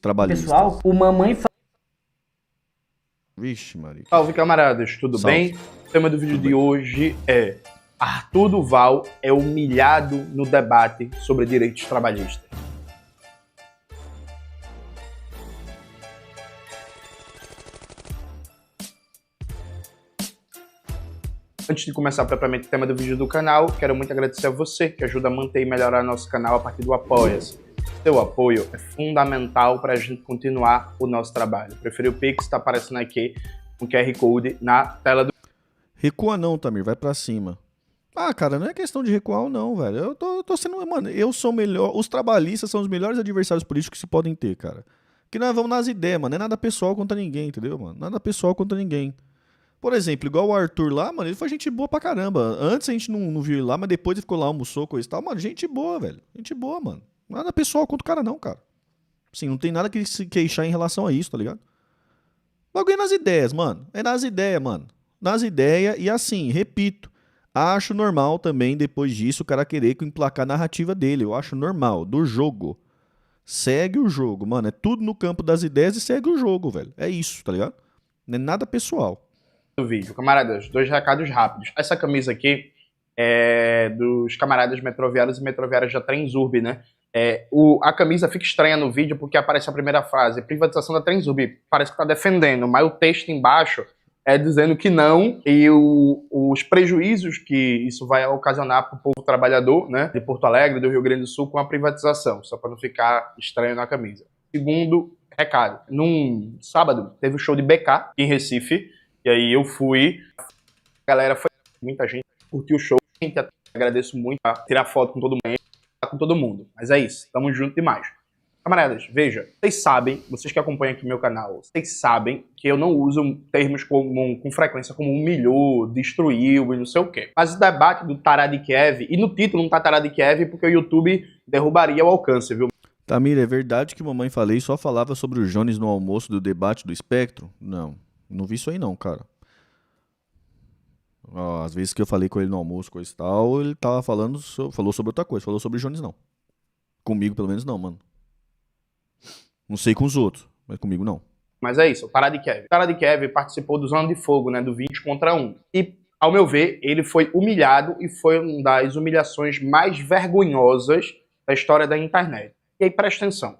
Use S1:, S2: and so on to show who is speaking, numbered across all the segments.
S1: trabalhistas.
S2: Pessoal, o mamãe fala.
S1: Vixe, Maria.
S3: Salve, camaradas, tudo
S1: Salve.
S3: bem? O tema do vídeo de hoje é: Arthur Duval é humilhado no debate sobre direitos trabalhistas. Antes de começar propriamente o tema do vídeo do canal, quero muito agradecer a você que ajuda a manter e melhorar nosso canal a partir do Apoia-se. Seu apoio é fundamental para a gente continuar o nosso trabalho. Prefiro o Pix, está aparecendo aqui um QR Code na tela do...
S1: Recua não, Tamir, vai pra cima. Ah, cara, não é questão de recuar ou não, velho. Eu tô sendo... Mano, eu sou o melhor... Os trabalhistas são os melhores adversários políticos que se podem ter, cara. Que nós vamos nas ideias, mano. Não é nada pessoal contra ninguém, entendeu, mano? Nada pessoal contra ninguém. Por exemplo, igual o Arthur lá, mano, ele foi gente boa pra caramba. Antes a gente não viu ele lá, mas depois ele ficou lá, almoçou, coisa e tal. Mano, gente boa, velho. Gente boa, mano. Nada pessoal contra o cara não, cara. Assim, não tem nada que se queixar em relação a isso, tá ligado? Bagulho é nas ideias, mano. É nas ideias, mano. Nas ideias e assim, repito. Acho normal também, depois disso, o cara querer emplacar a narrativa dele. Eu acho normal, do jogo. Segue o jogo, mano. É tudo no campo das ideias e segue o jogo, velho. É isso, tá ligado? Não é nada pessoal.
S3: vídeo. Camaradas, 2 recados rápidos. Essa camisa aqui é dos camaradas metroviários e metroviárias da Transurb, né? A camisa fica estranha no vídeo porque aparece a primeira frase, privatização da Transurb, parece que tá defendendo, mas o texto embaixo é dizendo que não, e os prejuízos que isso vai ocasionar para o povo trabalhador, né, de Porto Alegre, do Rio Grande do Sul, com a privatização, só para não ficar estranho na camisa. Segundo recado, num sábado teve o show de BK em Recife, e aí eu fui, a galera foi, muita gente curtiu o show, agradeço muito a tirar foto com todo mundo, mas é isso, tamo junto demais. Camaradas, veja, vocês sabem, vocês que acompanham aqui meu canal, vocês sabem que eu não uso termos com frequência como humilhou, destruiu e não sei o quê. Mas o debate do Tará de Kiev, e no título não tá Tará de Kiev porque o YouTube derrubaria o alcance, viu?
S1: Tamir, é verdade que mamãe falei só falava sobre o Jones no almoço do debate do espectro? Não vi isso aí não, cara. Ó, às vezes que eu falei com ele no almoço, coisa e tal, ele tava falou sobre outra coisa, falou sobre o Jones não. Comigo pelo menos não, mano. Não sei com os outros, mas comigo não.
S3: Mas é isso, o Tará de Kiev. O Tará de Kiev participou do Zona de Fogo, né, do 20 contra 1. E, ao meu ver, ele foi humilhado e foi uma das humilhações mais vergonhosas da história da internet. E aí, presta atenção.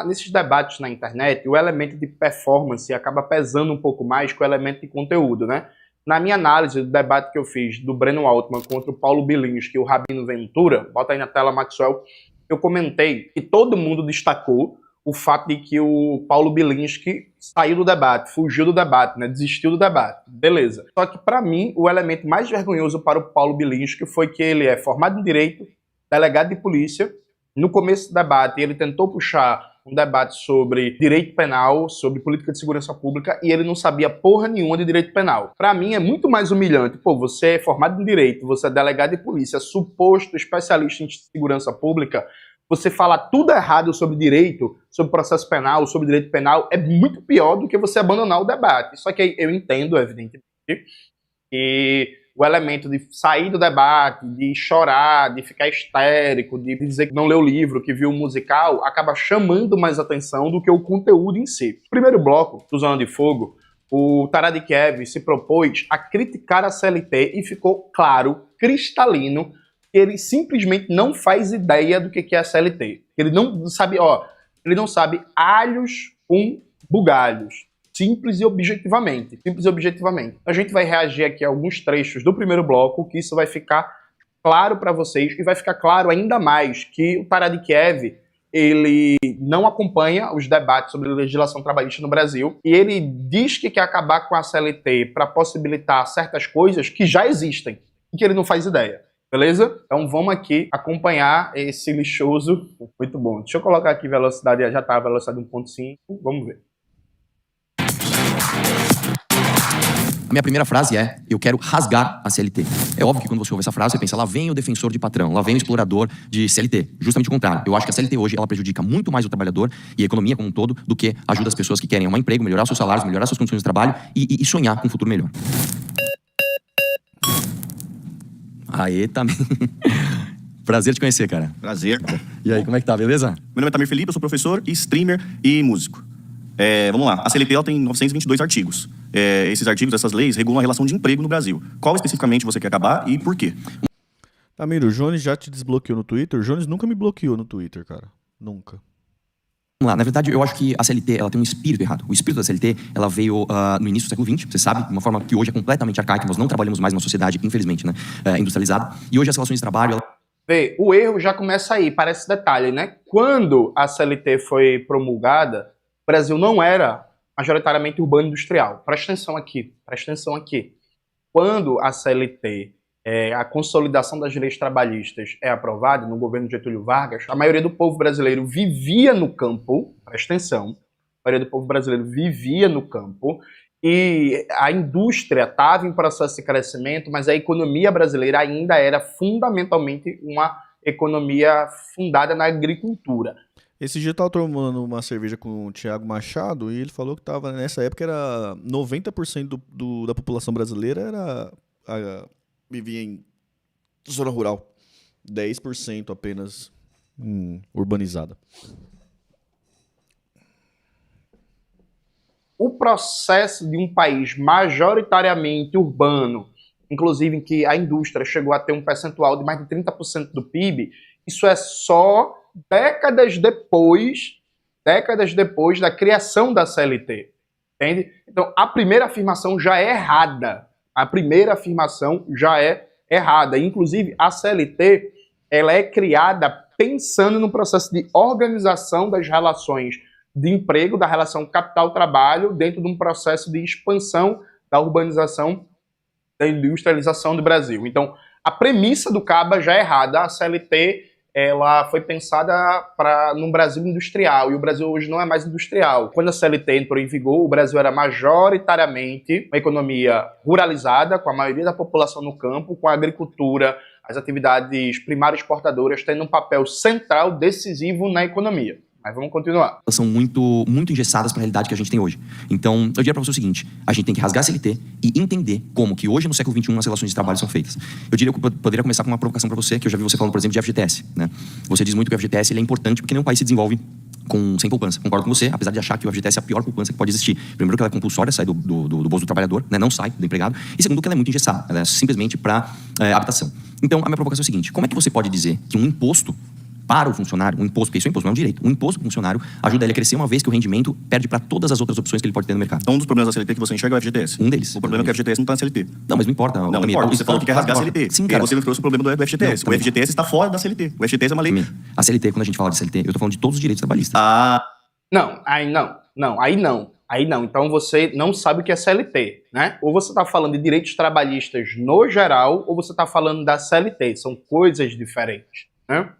S3: Nesses debates na internet, o elemento de performance acaba pesando um pouco mais que o elemento de conteúdo, né? Na minha análise do debate que eu fiz do Breno Altman contra o Paulo Bilinski e o Rabino Ventura, bota aí na tela, Maxwell, eu comentei que todo mundo destacou o fato de que o Paulo Bilinski saiu do debate, fugiu do debate, né, desistiu do debate. Beleza. Só que, para mim, o elemento mais vergonhoso para o Paulo Bilinski foi que ele é formado em Direito, delegado de polícia. No começo do debate, ele tentou puxar um debate sobre direito penal, sobre política de segurança pública, e ele não sabia porra nenhuma de direito penal. Para mim, é muito mais humilhante. Pô, você é formado em Direito, você é delegado de polícia, suposto especialista em segurança pública, você falar tudo errado sobre direito, sobre processo penal, sobre direito penal, é muito pior do que você abandonar o debate. Só que eu entendo, evidentemente, que o elemento de sair do debate, de chorar, de ficar histérico, de dizer que não leu o livro, que viu o musical, acaba chamando mais atenção do que o conteúdo em si. No primeiro bloco do Zona de Fogo, o Tará de Kiev se propôs a criticar a CLT e ficou claro, cristalino, ele simplesmente não faz ideia do que é a CLT. Ele não sabe, ele não sabe alhos com bugalhos. Simples e objetivamente. Simples e objetivamente. A gente vai reagir aqui a alguns trechos do primeiro bloco, que isso vai ficar claro para vocês, e vai ficar claro ainda mais que o Tará de Kiev, ele não acompanha os debates sobre legislação trabalhista no Brasil, e ele diz que quer acabar com a CLT para possibilitar certas coisas que já existem, e que ele não faz ideia. Beleza? Então vamos aqui acompanhar esse lixoso. Muito bom. Deixa eu colocar aqui velocidade, já tá a velocidade 1.5. Vamos ver.
S4: A minha primeira frase é: eu quero rasgar a CLT. É óbvio que quando você ouve essa frase, você pensa, lá vem o defensor de patrão, lá vem o explorador de CLT. Justamente o contrário. Eu acho que a CLT hoje, ela prejudica muito mais o trabalhador e a economia como um todo, do que ajuda as pessoas que querem um emprego, melhorar seus salários, melhorar suas condições de trabalho e sonhar com um futuro melhor. Aê, também. Prazer te conhecer, cara.
S2: Prazer.
S4: E aí, como é que tá, beleza?
S2: Meu nome é Tamir Felipe, eu sou professor, streamer e músico. Vamos lá, a CLT ela tem 922 artigos. Esses artigos, essas leis, regulam a relação de emprego no Brasil. Qual especificamente você quer acabar e por quê?
S1: Tamir, o Jones já te desbloqueou no Twitter? O Jones nunca me bloqueou no Twitter, cara. Nunca.
S4: Vamos lá, na verdade, eu acho que a CLT ela tem um espírito errado. O espírito da CLT ela veio no início do século XX, você sabe, de uma forma que hoje é completamente arcaica. Nós não trabalhamos mais numa sociedade, infelizmente, né, industrializada. E hoje as relações de trabalho...
S3: Vê, o erro já começa aí, parece detalhe, né? Quando a CLT foi promulgada, o Brasil não era majoritariamente urbano industrial. Presta atenção aqui, presta atenção aqui. Quando a CLT, a consolidação das leis trabalhistas é aprovada no governo Getúlio Vargas, a maioria do povo brasileiro vivia no campo, presta atenção, a maioria do povo brasileiro vivia no campo, e a indústria estava em processo de crescimento, mas a economia brasileira ainda era fundamentalmente uma economia fundada na agricultura.
S1: Esse dia eu tava tomando uma cerveja com o Thiago Machado e ele falou que tava, nessa época era 90% da população brasileira vivia em zona rural. 10% apenas urbanizada.
S3: O processo de um país majoritariamente urbano, inclusive em que a indústria chegou a ter um percentual de mais de 30% do PIB, isso é só décadas depois da criação da CLT, entende? Então, a primeira afirmação já é errada. A primeira afirmação já é errada. Inclusive, a CLT ela é criada pensando no processo de organização das relações de emprego, da relação capital-trabalho, dentro de um processo de expansão da urbanização, da industrialização do Brasil. Então, a premissa do CABA já é errada. A CLT ela foi pensada num Brasil industrial, e o Brasil hoje não é mais industrial. Quando a CLT entrou em vigor, o Brasil era majoritariamente uma economia ruralizada, com a maioria da população no campo, com a agricultura, as atividades primárias exportadoras tendo um papel central, decisivo na economia. Mas vamos continuar.
S4: Elas são muito engessadas para a realidade que a gente tem hoje. Então, eu diria para você o seguinte, a gente tem que rasgar a CLT e entender como que hoje, no século XXI, as relações de trabalho são feitas. Eu diria que eu poderia começar com uma provocação para você, que eu já vi você falando, por exemplo, de FGTS, né? Você diz muito que o FGTS ele é importante porque nenhum país se desenvolve sem poupança. Concordo com você, apesar de achar que o FGTS é a pior poupança que pode existir. Primeiro que ela é compulsória, sai do bolso do trabalhador, né? Não sai do empregado. E segundo que ela é muito engessada, ela é simplesmente para habitação. Então, a minha provocação é o seguinte, como é que você pode dizer que um imposto para o funcionário, um imposto, porque isso é um imposto, não é um direito, um imposto para o funcionário ajuda ele a crescer uma vez que o rendimento perde para todas as outras opções que ele pode ter no mercado?
S2: Então, um dos problemas da CLT que você enxerga é o FGTS.
S4: Um deles.
S2: O problema é que o FGTS não está na CLT.
S4: Não, mas não importa.
S2: Não importa. Você falou que quer rasgar a CLT.
S4: Sim, cara.
S2: Você não trouxe o problema do FGTS.
S4: Não,
S2: o FGTS está fora da CLT. O FGTS é uma lei.
S4: A CLT, quando a gente fala de CLT, eu tô falando de todos os direitos trabalhistas.
S3: Não, aí não. Então você não sabe o que é CLT, né? Ou você está falando de direitos trabalhistas no geral, ou você está falando da CLT. São coisas diferentes, né?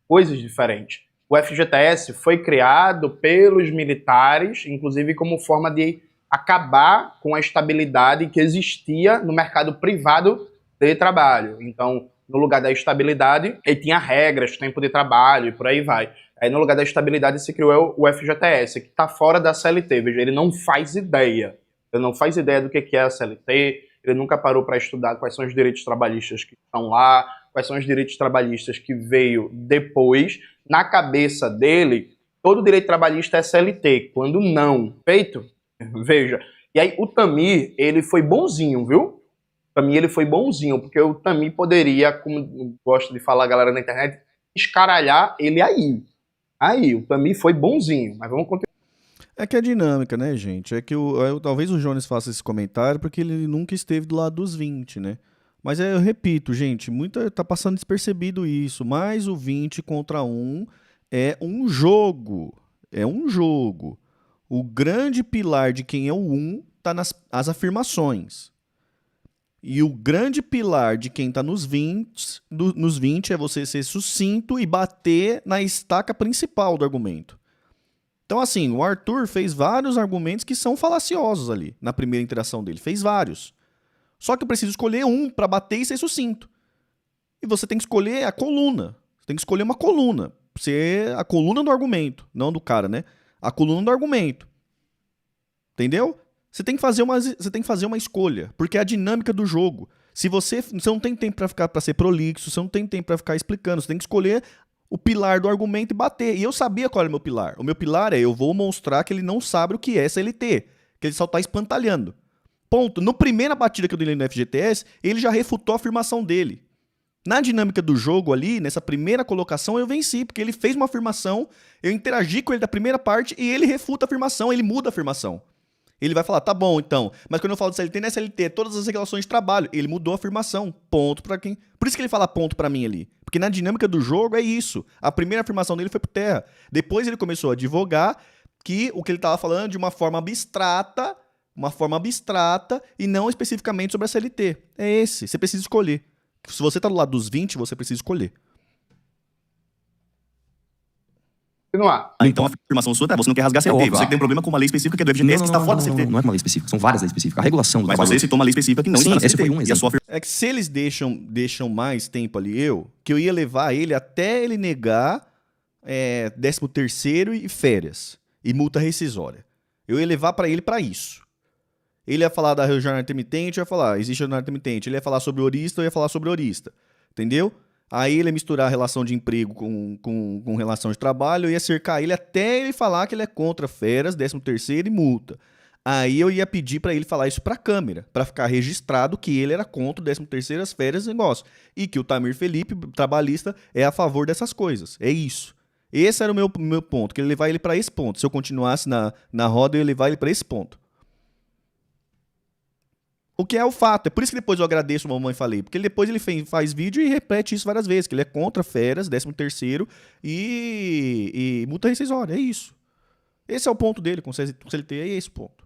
S3: Coisas diferentes. O FGTS foi criado pelos militares, inclusive como forma de acabar com a estabilidade que existia no mercado privado de trabalho. Então, no lugar da estabilidade, ele tinha regras, tempo de trabalho e por aí vai. Aí, no lugar da estabilidade, se criou o FGTS, que está fora da CLT. Veja, ele não faz ideia. Ele não faz ideia do que é a CLT, ele nunca parou para estudar quais são os direitos trabalhistas que estão lá, quais são os direitos trabalhistas que veio depois. Na cabeça dele, todo direito trabalhista é CLT, quando não. Feito? Veja. E aí, o Tamir, ele foi bonzinho, viu? O Tamir, ele foi bonzinho, porque o Tamir poderia, como gosta de falar a galera na internet, escaralhar ele aí. Aí, o Tamir foi bonzinho, mas vamos continuar.
S1: É que é dinâmica, né, gente? É que talvez o Jones faça esse comentário porque ele nunca esteve do lado dos 20, né? Mas eu repito, gente, tá passando despercebido isso. Mas o 20 contra 1 é um jogo. É um jogo. O grande pilar de quem é o 1 tá nas afirmações. E o grande pilar de quem tá nos 20 é você ser sucinto e bater na estaca principal do argumento. Então, assim, o Arthur fez vários argumentos que são falaciosos ali, na primeira interação dele. Fez vários. Só que eu preciso escolher um para bater e ser sucinto. E você tem que escolher a coluna. Você tem que escolher uma coluna. Ser a coluna do argumento. Não do cara, né? A coluna do argumento. Entendeu? Você tem que fazer uma escolha. Porque é a dinâmica do jogo. Você não tem tempo pra ser prolixo, você não tem tempo pra ficar explicando, você tem que escolher o pilar do argumento e bater. E eu sabia qual era o meu pilar. O meu pilar é, eu vou mostrar que ele não sabe o que é CLT, que ele só tá espantalhando. Ponto. No primeira batida que eu dei no FGTS, ele já refutou a afirmação dele. Na dinâmica do jogo ali, nessa primeira colocação, eu venci, porque ele fez uma afirmação, eu interagi com ele da primeira parte e ele refuta a afirmação, ele muda a afirmação. Ele vai falar, tá bom, então, mas quando eu falo de CLT, não é CLT, é todas as relações de trabalho. Ele mudou a afirmação, ponto pra quem... Por isso que ele fala ponto pra mim ali. Porque na dinâmica do jogo é isso. A primeira afirmação dele foi por terra. Depois ele começou a advogar que o que ele tava falando de uma forma abstrata e não especificamente sobre a CLT. É esse, você precisa escolher. Se você tá do lado dos 20, você precisa escolher.
S3: Continuar.
S2: Então a afirmação sua é, você não quer rasgar CLT,
S4: óbvio,
S2: você tem um problema com uma lei específica que é do FGTS que está fora da CLT.
S4: Não é uma lei específica, são várias leis específicas. A regulação do
S2: Mas
S4: trabalho...
S2: você citou uma lei específica que não
S4: Sim,
S2: está na
S4: esse
S2: CLT.
S4: foi um
S2: E a sua
S1: É que se eles deixam mais tempo ali, que eu ia levar ele até ele negar 13º e férias e multa rescisória. Eu ia levar pra ele pra isso. Ele ia falar da jornada intermitente, eu ia falar, existe jornada intermitente. Ele ia falar sobre orista, eu ia falar sobre orista. Entendeu? Aí ele ia misturar relação de emprego com relação de trabalho, eu ia cercar ele até ele falar que ele é contra férias, 13º e multa. Aí eu ia pedir pra ele falar isso pra câmera, pra ficar registrado que ele era contra o 13º, as férias e negócio. E que o Tamir Felipe, trabalhista, é a favor dessas coisas. É isso. Esse era o meu ponto, que ele levar ele pra esse ponto. Se eu continuasse na roda, eu ia levar ele pra esse ponto. O que é o fato. É por isso que depois eu agradeço o Mamãe Falei. Porque depois ele faz vídeo e repete isso várias vezes. Que ele é contra férias, 13º e multa rescisória. É isso. Esse é o ponto dele com o CLT. É esse o ponto.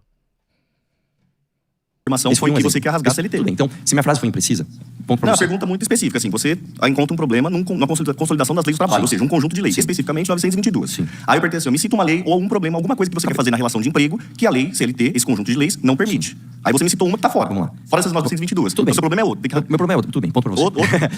S2: afirmação
S4: Esse
S2: foi
S4: um
S2: que
S4: exemplo.
S2: você quer rasgar a
S4: Tudo
S2: CLT.
S4: bem. Então, se minha frase foi imprecisa, ponto pra
S2: Não, a
S4: você.
S2: pergunta muito específica, assim, você encontra um problema na consolidação das leis do trabalho,
S4: Sim.
S2: ou seja, um conjunto de leis,
S4: Sim.
S2: especificamente 922.
S4: Sim.
S2: Aí eu pergunto assim, me cita uma lei ou algum problema, alguma coisa que você quer fazer na relação de emprego que a lei, CLT, esse conjunto de leis, não permite. Aí você me citou uma que tá fora.
S4: Vamos lá.
S2: Fora essas 922.
S4: Tudo bem.
S2: O seu problema é outro. Tem que...
S4: Meu problema é outro, tudo bem, ponto pra você.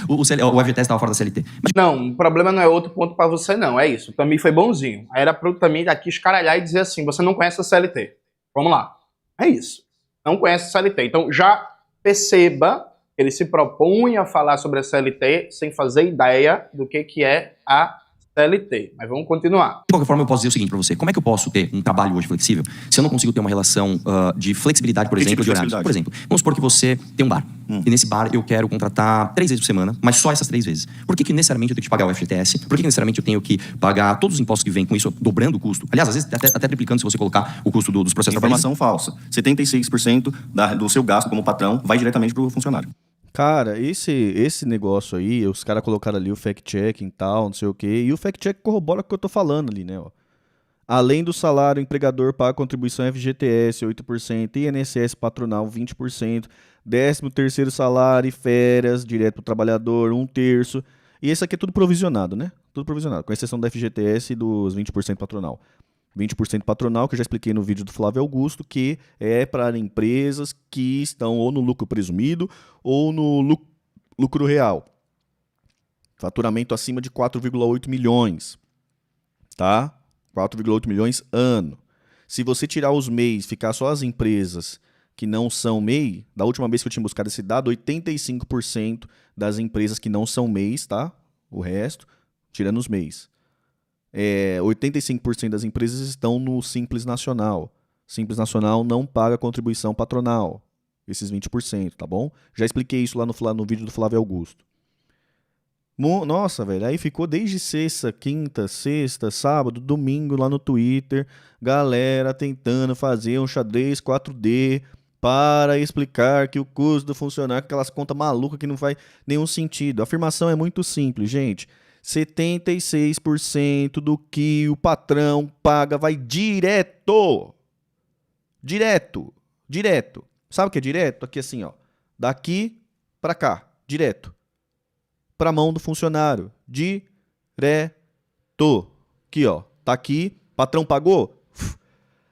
S4: O FGTS estava fora da CLT. Mas
S3: Não, o problema não é outro ponto pra você, não. É isso. O Tamir foi bonzinho. Aí era pro Tamir daqui escaralhar e dizer assim: você não conhece a CLT. Vamos lá. É isso. Não conhece a CLT. Então já perceba que ele se propunha a falar sobre a CLT sem fazer ideia do que é a CLT. Mas vamos continuar.
S4: de qualquer forma, eu posso dizer o seguinte pra você. Como é que eu posso ter um trabalho hoje flexível se eu não consigo ter uma relação de flexibilidade, por
S2: Que
S4: exemplo,
S2: tipo de
S4: de horários?
S2: flexibilidade?
S4: Por exemplo, vamos supor que você tem um bar. E nesse bar eu quero contratar 3 vezes por semana, mas só essas 3 vezes. Por que necessariamente eu tenho que pagar o FGTS? Por que necessariamente eu tenho que pagar todos os impostos que vêm com isso, dobrando o custo? Aliás, às vezes até triplicando se você colocar o custo dos processos trabalhistas.
S2: Informação falsa. 76% do seu gasto como patrão vai diretamente pro funcionário.
S1: Cara, esse negócio aí, os caras colocaram ali o fact-checking e tal, não sei o quê, e o fact-check corrobora com o que eu tô falando ali, né, ó. Além do salário, o empregador paga contribuição FGTS, 8%, INSS patronal, 20%, 13º salário e férias, direto pro trabalhador, 1/3. E esse aqui é tudo provisionado, né? Tudo provisionado, com exceção da FGTS e dos 20% patronal. 20% patronal, que eu já expliquei no vídeo do Flávio Augusto, que é para empresas que estão ou no lucro presumido ou no lucro real. Faturamento acima de 4,8 milhões. Tá? 4,8 milhões ano. Se você tirar os MEIs, ficar só as empresas que não são MEI, da última vez que eu tinha buscado esse dado, 85% das empresas que não são MEIs, tá? O resto, tirando os MEIs. 85% das empresas estão no Simples Nacional. Simples Nacional não paga contribuição patronal. Esses 20%, tá bom? Já expliquei isso lá no vídeo do Flávio Augusto. Nossa, velho, aí ficou desde sexta, quinta, sexta, sábado, domingo lá no Twitter, galera tentando fazer um xadrez 4D para explicar que o custo do funcionário, aquelas contas malucas que não faz nenhum sentido. A afirmação é muito simples, gente. 76% do que o patrão paga vai direto. Direto. Direto. Sabe o que é direto? Aqui assim, ó. Daqui pra cá. Direto. Pra mão do funcionário. Direto. Aqui, ó. Tá aqui. Patrão pagou?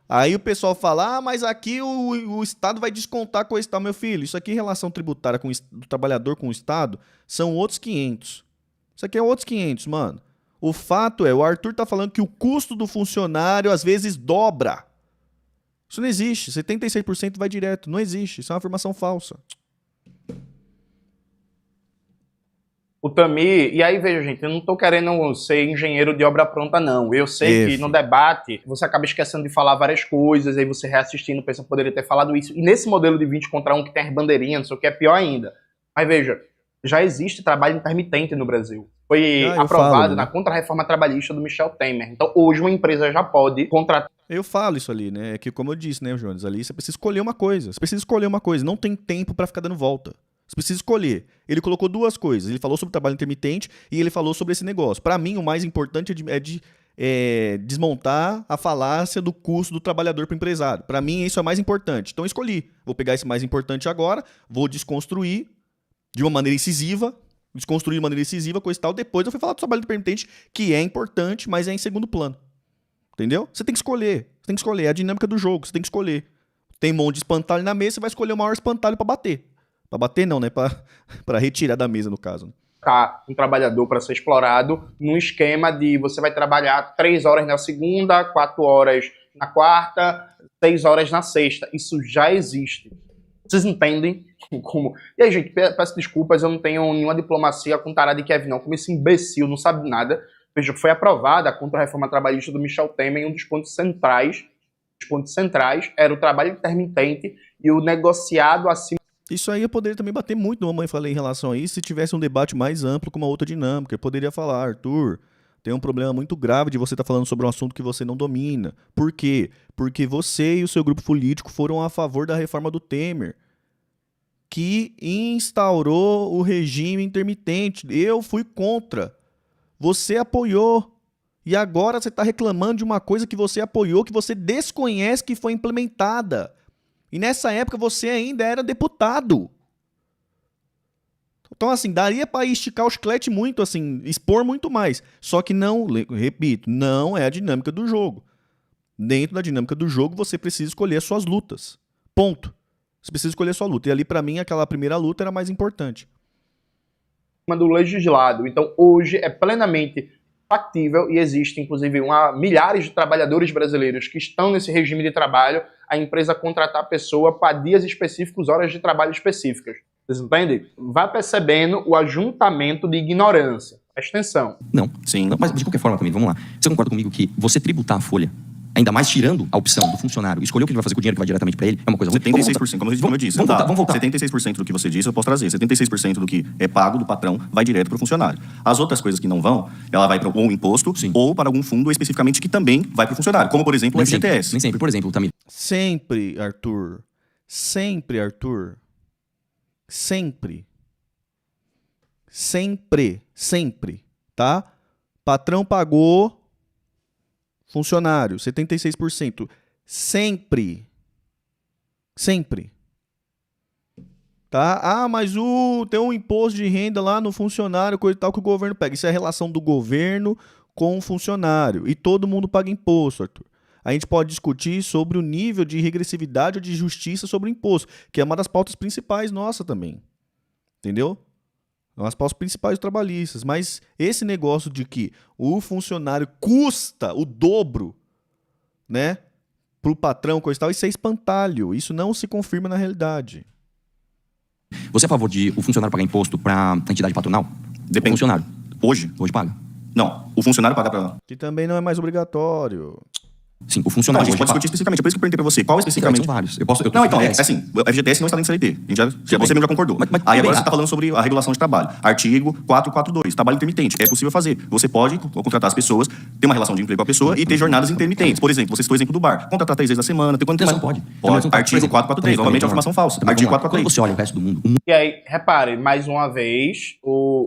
S1: Aí o pessoal fala, mas aqui o Estado vai descontar com o Estado. Meu filho, isso aqui em relação tributária do trabalhador com o Estado são outros 500. Isso aqui é outros 500, mano. O fato é, o Arthur tá falando que o custo do funcionário às vezes dobra. Isso não existe. 76% vai direto. Não existe. Isso é uma afirmação falsa.
S3: O Tamir, e aí veja, gente, eu não tô querendo ser engenheiro de obra pronta, não. Eu sei que no debate você acaba esquecendo de falar várias coisas, aí você reassistindo pensa que poderia ter falado isso. E nesse modelo de 20 contra 1 que tem as bandeirinhas, não sei o que, é pior ainda. Mas veja, já existe trabalho intermitente no Brasil. Foi aprovado na contra-reforma trabalhista do Michel Temer. Então hoje uma empresa já pode contratar.
S1: Eu falo isso ali, né? É que como eu disse, né, Jones, ali você precisa escolher uma coisa. Você precisa escolher uma coisa. Não tem tempo pra ficar dando volta. Você precisa escolher. Ele colocou duas coisas. Ele falou sobre o trabalho intermitente e ele falou sobre esse negócio. Pra mim, o mais importante é desmontar a falácia do custo do trabalhador para o empresário. Pra mim, isso é mais importante. Então, eu escolhi. Vou pegar esse mais importante agora, vou desconstruir de uma maneira incisiva, coisa e tal. Depois eu fui falar do trabalho intermitente, que é importante, mas é em segundo plano. Entendeu? Você tem que escolher. É a dinâmica do jogo. Você tem que escolher. Tem um monte de espantalho na mesa, você vai escolher o maior espantalho pra bater. Pra bater não, né? Pra retirar da mesa, no caso.
S3: Um trabalhador para ser explorado num esquema de você vai trabalhar 3 horas na segunda, 4 horas na quarta, 6 horas na sexta. Isso já existe. Vocês entendem como... E aí, gente, peço desculpas, eu não tenho nenhuma diplomacia com Tará de Kevin, não. Como esse imbecil não sabe nada. Veja, foi aprovada a contra-reforma trabalhista do Michel Temer e um dos pontos centrais era o trabalho intermitente e o negociado acima.
S1: Isso aí eu poderia também bater muito no Mamãe Falei em relação a isso se tivesse um debate mais amplo com uma outra dinâmica. Eu poderia falar, Arthur, tem um problema muito grave de você estar falando sobre um assunto que você não domina. Por quê? Porque você e o seu grupo político foram a favor da reforma do Temer, que instaurou o regime intermitente. Eu fui contra. Você apoiou. E agora você está reclamando de uma coisa que você apoiou, que você desconhece que foi implementada. E nessa época você ainda era deputado. Então, assim, daria para esticar o chiclete muito, assim, expor muito mais. Só que não, repito, não é a dinâmica do jogo. Dentro da dinâmica do jogo, você precisa escolher as suas lutas. Ponto. Você precisa escolher a sua luta. E ali, para mim, aquela primeira luta era mais importante.
S3: Do legislado. Então, hoje é plenamente factível e existe, inclusive, milhares de trabalhadores brasileiros que estão nesse regime de trabalho, a empresa contratar a pessoa para dias específicos, horas de trabalho específicas. Vocês entendem? Vai percebendo o ajuntamento de ignorância. Presta atenção.
S4: Não. Sim. Não, mas de qualquer forma também, vamos lá. Você concorda comigo que você tributar a folha, ainda mais tirando a opção do funcionário, escolher o que ele vai fazer com o dinheiro que vai diretamente para ele, é uma coisa...
S2: 76%, como eu disse.
S4: Vamos voltar.
S2: 76% do que você disse eu posso trazer. 76% do que é pago do patrão vai direto para o funcionário. As outras coisas que não vão, ela vai para um imposto, sim, ou para algum fundo especificamente que também vai para o funcionário. Como, por exemplo, o FGTS.
S4: Nem sempre. Por exemplo, Tamir.
S1: Sempre, Arthur. Sempre. Tá? Patrão pagou... Funcionário, 76%. Sempre. Tá? Ah, mas tem um imposto de renda lá no funcionário, coisa e tal, que o governo pega. Isso é a relação do governo com o funcionário. E todo mundo paga imposto, Arthur. A gente pode discutir sobre o nível de regressividade ou de justiça sobre o imposto, que é uma das pautas principais nossa também. Entendeu? As pautas principais trabalhistas, mas esse negócio de que o funcionário custa o dobro, né, pro patrão, coisa e tal, isso é espantalho, isso não se confirma na realidade.
S4: Você é a favor de o funcionário pagar imposto pra entidade patronal?
S2: Depende.
S4: O funcionário.
S2: Hoje
S4: paga?
S2: Não, o funcionário paga pra...
S1: Que também não é mais obrigatório.
S4: Sim, o funcionário...
S2: Não, a gente pode discutir especificamente, é por isso que eu perguntei pra você. Qual especificamente?
S4: São vários.
S2: Não, então, assim, o FGTS não está dentro do CLT. Você mesmo já concordou. Aí agora você está falando sobre a regulação de trabalho. Artigo 442, trabalho intermitente. É possível fazer. Você pode contratar as pessoas, ter uma relação de emprego com a pessoa e ter jornadas intermitentes. Por exemplo, você citou o exemplo do bar. Contratar 3 vezes na semana, ter quanto tempo?
S4: Não pode.
S2: Artigo 443, novamente é uma informação falsa. Artigo 443.
S4: Quando você olha o resto do mundo...
S3: E aí, repare, mais uma vez,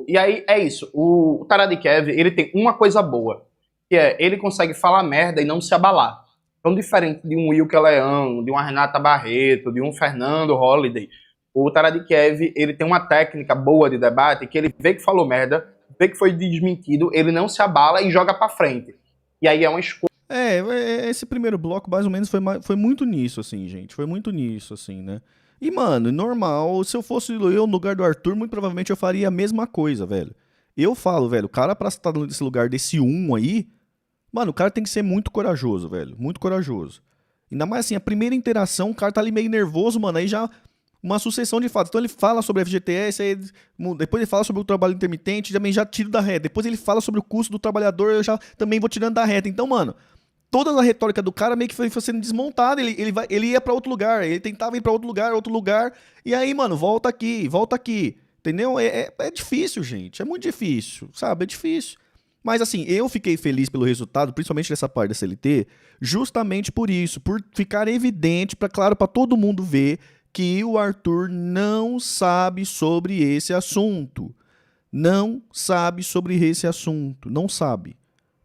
S3: e aí é isso. O Tará de Kevin, ele tem uma coisa boa, que é, ele consegue falar merda e não se abalar. Então, diferente de um Wilker Leão, de uma Renata Barreto, de um Fernando Holliday, o Tará de Kevin, ele tem uma técnica boa de debate, que ele vê que falou merda, vê que foi desmentido, ele não se abala e joga pra frente. E aí é uma escolha.
S1: Esse primeiro bloco, mais ou menos, foi muito nisso, assim, gente. Foi muito nisso, assim, né? E, mano, normal, se eu fosse eu no lugar do Arthur, muito provavelmente eu faria a mesma coisa, velho. Eu falo, velho, o cara pra estar nesse lugar desse aí... Mano, o cara tem que ser muito corajoso, velho. Muito corajoso. Ainda mais assim, a primeira interação, o cara tá ali meio nervoso, mano. Aí já uma sucessão de fatos. Então ele fala sobre a FGTS, aí depois ele fala sobre o trabalho intermitente, também já tiro da reta. Depois ele fala sobre o custo do trabalhador, eu já também vou tirando da reta. Então, mano, toda a retórica do cara meio que foi sendo desmontada, ele ia pra outro lugar, ele tentava ir pra outro lugar, e aí, mano, volta aqui, entendeu? É difícil, gente, é muito difícil, sabe? É difícil. Mas assim, eu fiquei feliz pelo resultado, principalmente nessa parte da CLT, justamente por isso, por ficar evidente, claro, pra todo mundo ver que o Arthur não sabe sobre esse assunto. Não sabe sobre esse assunto, não sabe,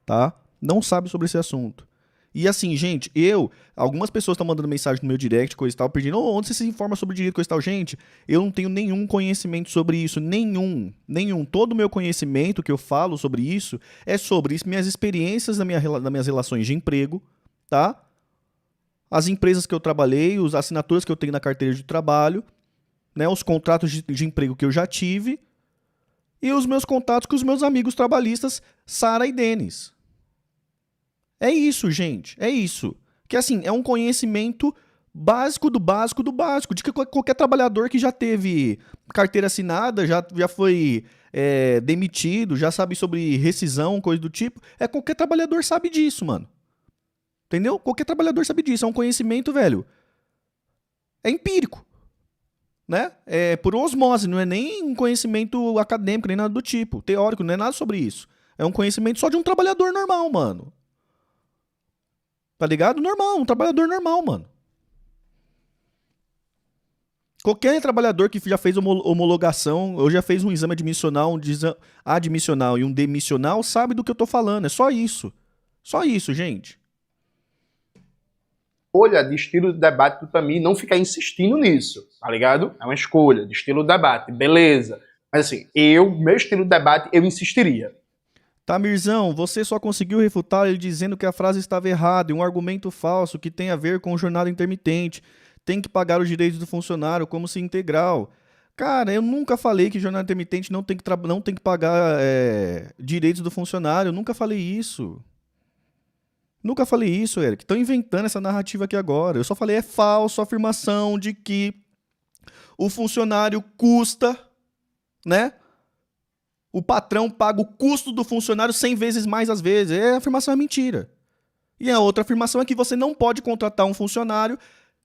S1: tá? Não sabe sobre esse assunto. E assim, gente, algumas pessoas estão mandando mensagem no meu direct, coisa e tal, pedindo, onde você se informa sobre direito, coisa e tal. Gente, eu não tenho nenhum conhecimento sobre isso, nenhum. Todo o meu conhecimento que eu falo sobre isso é sobre minhas experiências das minhas relações de emprego, tá? As empresas que eu trabalhei, as assinaturas que eu tenho na carteira de trabalho, né, os contratos de emprego que eu já tive e os meus contatos com os meus amigos trabalhistas, Sara e Denis. É isso, gente. É isso. Que assim, é um conhecimento básico do básico do básico. De que qualquer trabalhador que já teve carteira assinada, já foi demitido, já sabe sobre rescisão, coisa do tipo. Qualquer trabalhador sabe disso, mano. Entendeu? Qualquer trabalhador sabe disso. É um conhecimento, velho. É empírico. Né? É por osmose, não é nem um conhecimento acadêmico, nem nada do tipo. Teórico, não é nada sobre isso. É um conhecimento só de um trabalhador normal, mano. Tá ligado? Normal, um trabalhador normal, mano. Qualquer trabalhador que já fez homologação, ou já fez um exame admissional e um demissional, sabe do que eu tô falando. É só isso. Só isso, gente.
S3: Escolha de estilo de debate do Tamir, não ficar insistindo nisso, tá ligado? É uma escolha de estilo de debate, beleza. Mas assim, meu estilo de debate, eu insistiria.
S1: Tamirzão, você só conseguiu refutar ele dizendo que a frase estava errada e um argumento falso que tem a ver com jornada intermitente. Tem que pagar os direitos do funcionário como se integral. Cara, eu nunca falei que jornada intermitente não tem que pagar direitos do funcionário. Eu nunca falei isso. Nunca falei isso, Eric. Estão inventando essa narrativa aqui agora. Eu só falei falso a afirmação de que o funcionário custa, né? O patrão paga o custo do funcionário 100 vezes mais às vezes. A afirmação é mentira. E a outra afirmação é que você não pode contratar um funcionário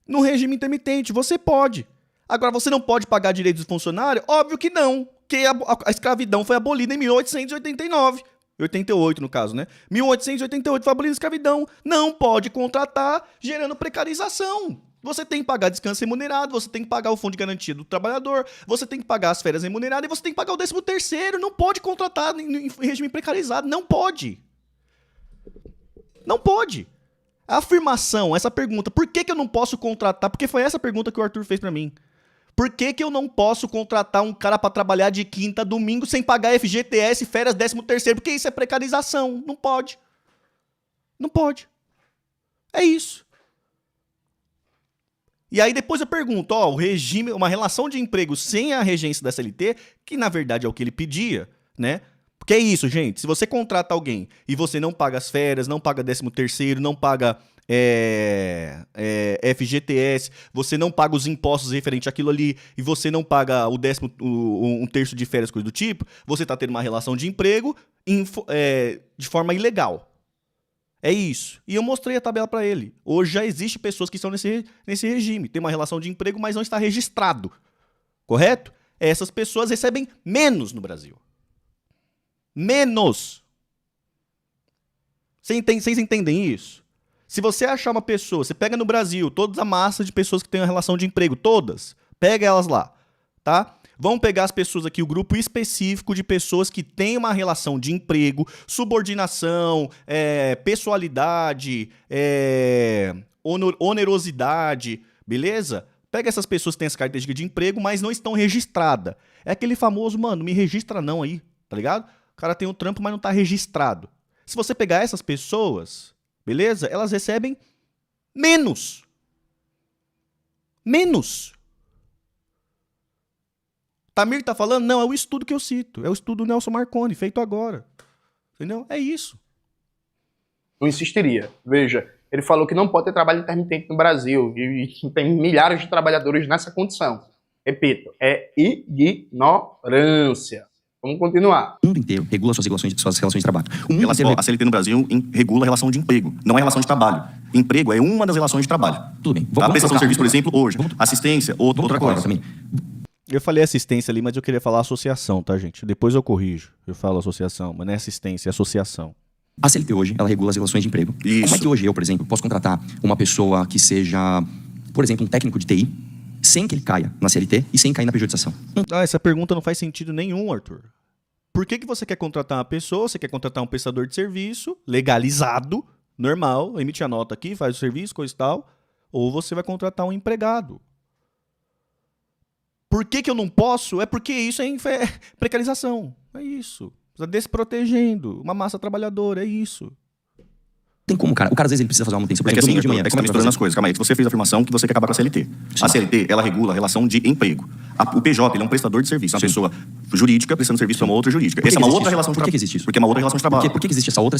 S1: no regime intermitente. Você pode. Agora, você não pode pagar direitos do funcionário? Óbvio que não. Que a escravidão foi abolida em 1889. 88, no caso, né? 1888 foi abolida a escravidão. Não pode contratar gerando precarização. Você tem que pagar descanso remunerado, você tem que pagar o fundo de garantia do trabalhador, você tem que pagar as férias remuneradas e você tem que pagar o 13º. Não pode contratar em regime precarizado. Não pode. Não pode. A afirmação, essa pergunta, por que eu não posso contratar? Porque foi essa pergunta que o Arthur fez pra mim. Por que eu não posso contratar um cara pra trabalhar de quinta a domingo sem pagar FGTS, férias, 13º? Porque isso é precarização. Não pode. Não pode. É isso. E aí depois eu pergunto, o regime, uma relação de emprego sem a regência da CLT, que na verdade é o que ele pedia, né? Porque é isso, gente, se você contrata alguém e você não paga as férias, não paga 13º, não paga FGTS, você não paga os impostos referentes àquilo ali e você não paga um terço de férias, coisa do tipo, você tá tendo uma relação de emprego de forma ilegal. É isso. E eu mostrei a tabela para ele. Hoje já existe pessoas que estão nesse regime. Tem uma relação de emprego, mas não está registrado. Correto? Essas pessoas recebem menos no Brasil. Menos. Vocês entendem isso? Se você achar uma pessoa, você pega no Brasil toda a massa de pessoas que têm uma relação de emprego, todas, pega elas lá, tá? Vamos pegar as pessoas aqui, o grupo específico de pessoas que têm uma relação de emprego, subordinação, pessoalidade, onerosidade, beleza? Pega essas pessoas que têm essa característica de emprego, mas não estão registradas. É aquele famoso, mano, me registra não aí, tá ligado? O cara tem um trampo, mas não tá registrado. Se você pegar essas pessoas, beleza? Elas recebem menos. Menos. Tamir tá falando? Não, é o estudo que eu cito. É o estudo do Nelson Marconi, feito agora. Entendeu? É isso.
S3: Eu insistiria. Veja, ele falou que não pode ter trabalho intermitente no Brasil e tem milhares de trabalhadores nessa condição. Repito, é ignorância. Vamos continuar.
S4: O mundo inteiro regula suas relações de trabalho. O mundo inteiro...
S2: A CLT no Brasil regula a relação de emprego, não é relação de trabalho. Emprego é uma das relações de trabalho.
S4: Tudo bem.
S2: A prestação de serviço, por exemplo, hoje. Assistência, outra coisa.
S4: Também.
S1: Eu falei assistência ali, mas eu queria falar associação, tá, gente? Depois eu corrijo. Eu falo associação, mas não é assistência, é associação.
S4: A CLT hoje, ela regula as relações de emprego.
S2: Isso.
S4: Como é que hoje eu, por exemplo, posso contratar uma pessoa que seja, por exemplo, um técnico de TI, sem que ele caia na CLT e sem cair na pejotização?
S1: Essa pergunta não faz sentido nenhum, Arthur. Por que você quer contratar uma pessoa, você quer contratar um prestador de serviço, legalizado, normal, emite a nota aqui, faz o serviço, coisa e tal, ou você vai contratar um empregado? Por que eu não posso? É porque isso é precarização. É isso. Está desprotegendo uma massa trabalhadora, é isso.
S4: Tem como, cara? O cara, às vezes, ele precisa fazer uma manutenção. Por
S2: É que
S4: exemplo,
S2: assim,
S4: domingo de manhã.
S2: é que você tá misturando as coisas. Calma aí, você fez a afirmação que você quer acabar com a CLT. A CLT, ela regula a relação de emprego. O PJ, ele é um prestador de serviço. É uma pessoa jurídica prestando serviço para uma outra jurídica. Essa é uma outra relação de trabalho.
S4: Por que existe isso?
S2: Porque é uma outra relação de trabalho.
S4: Por que existe essa outra...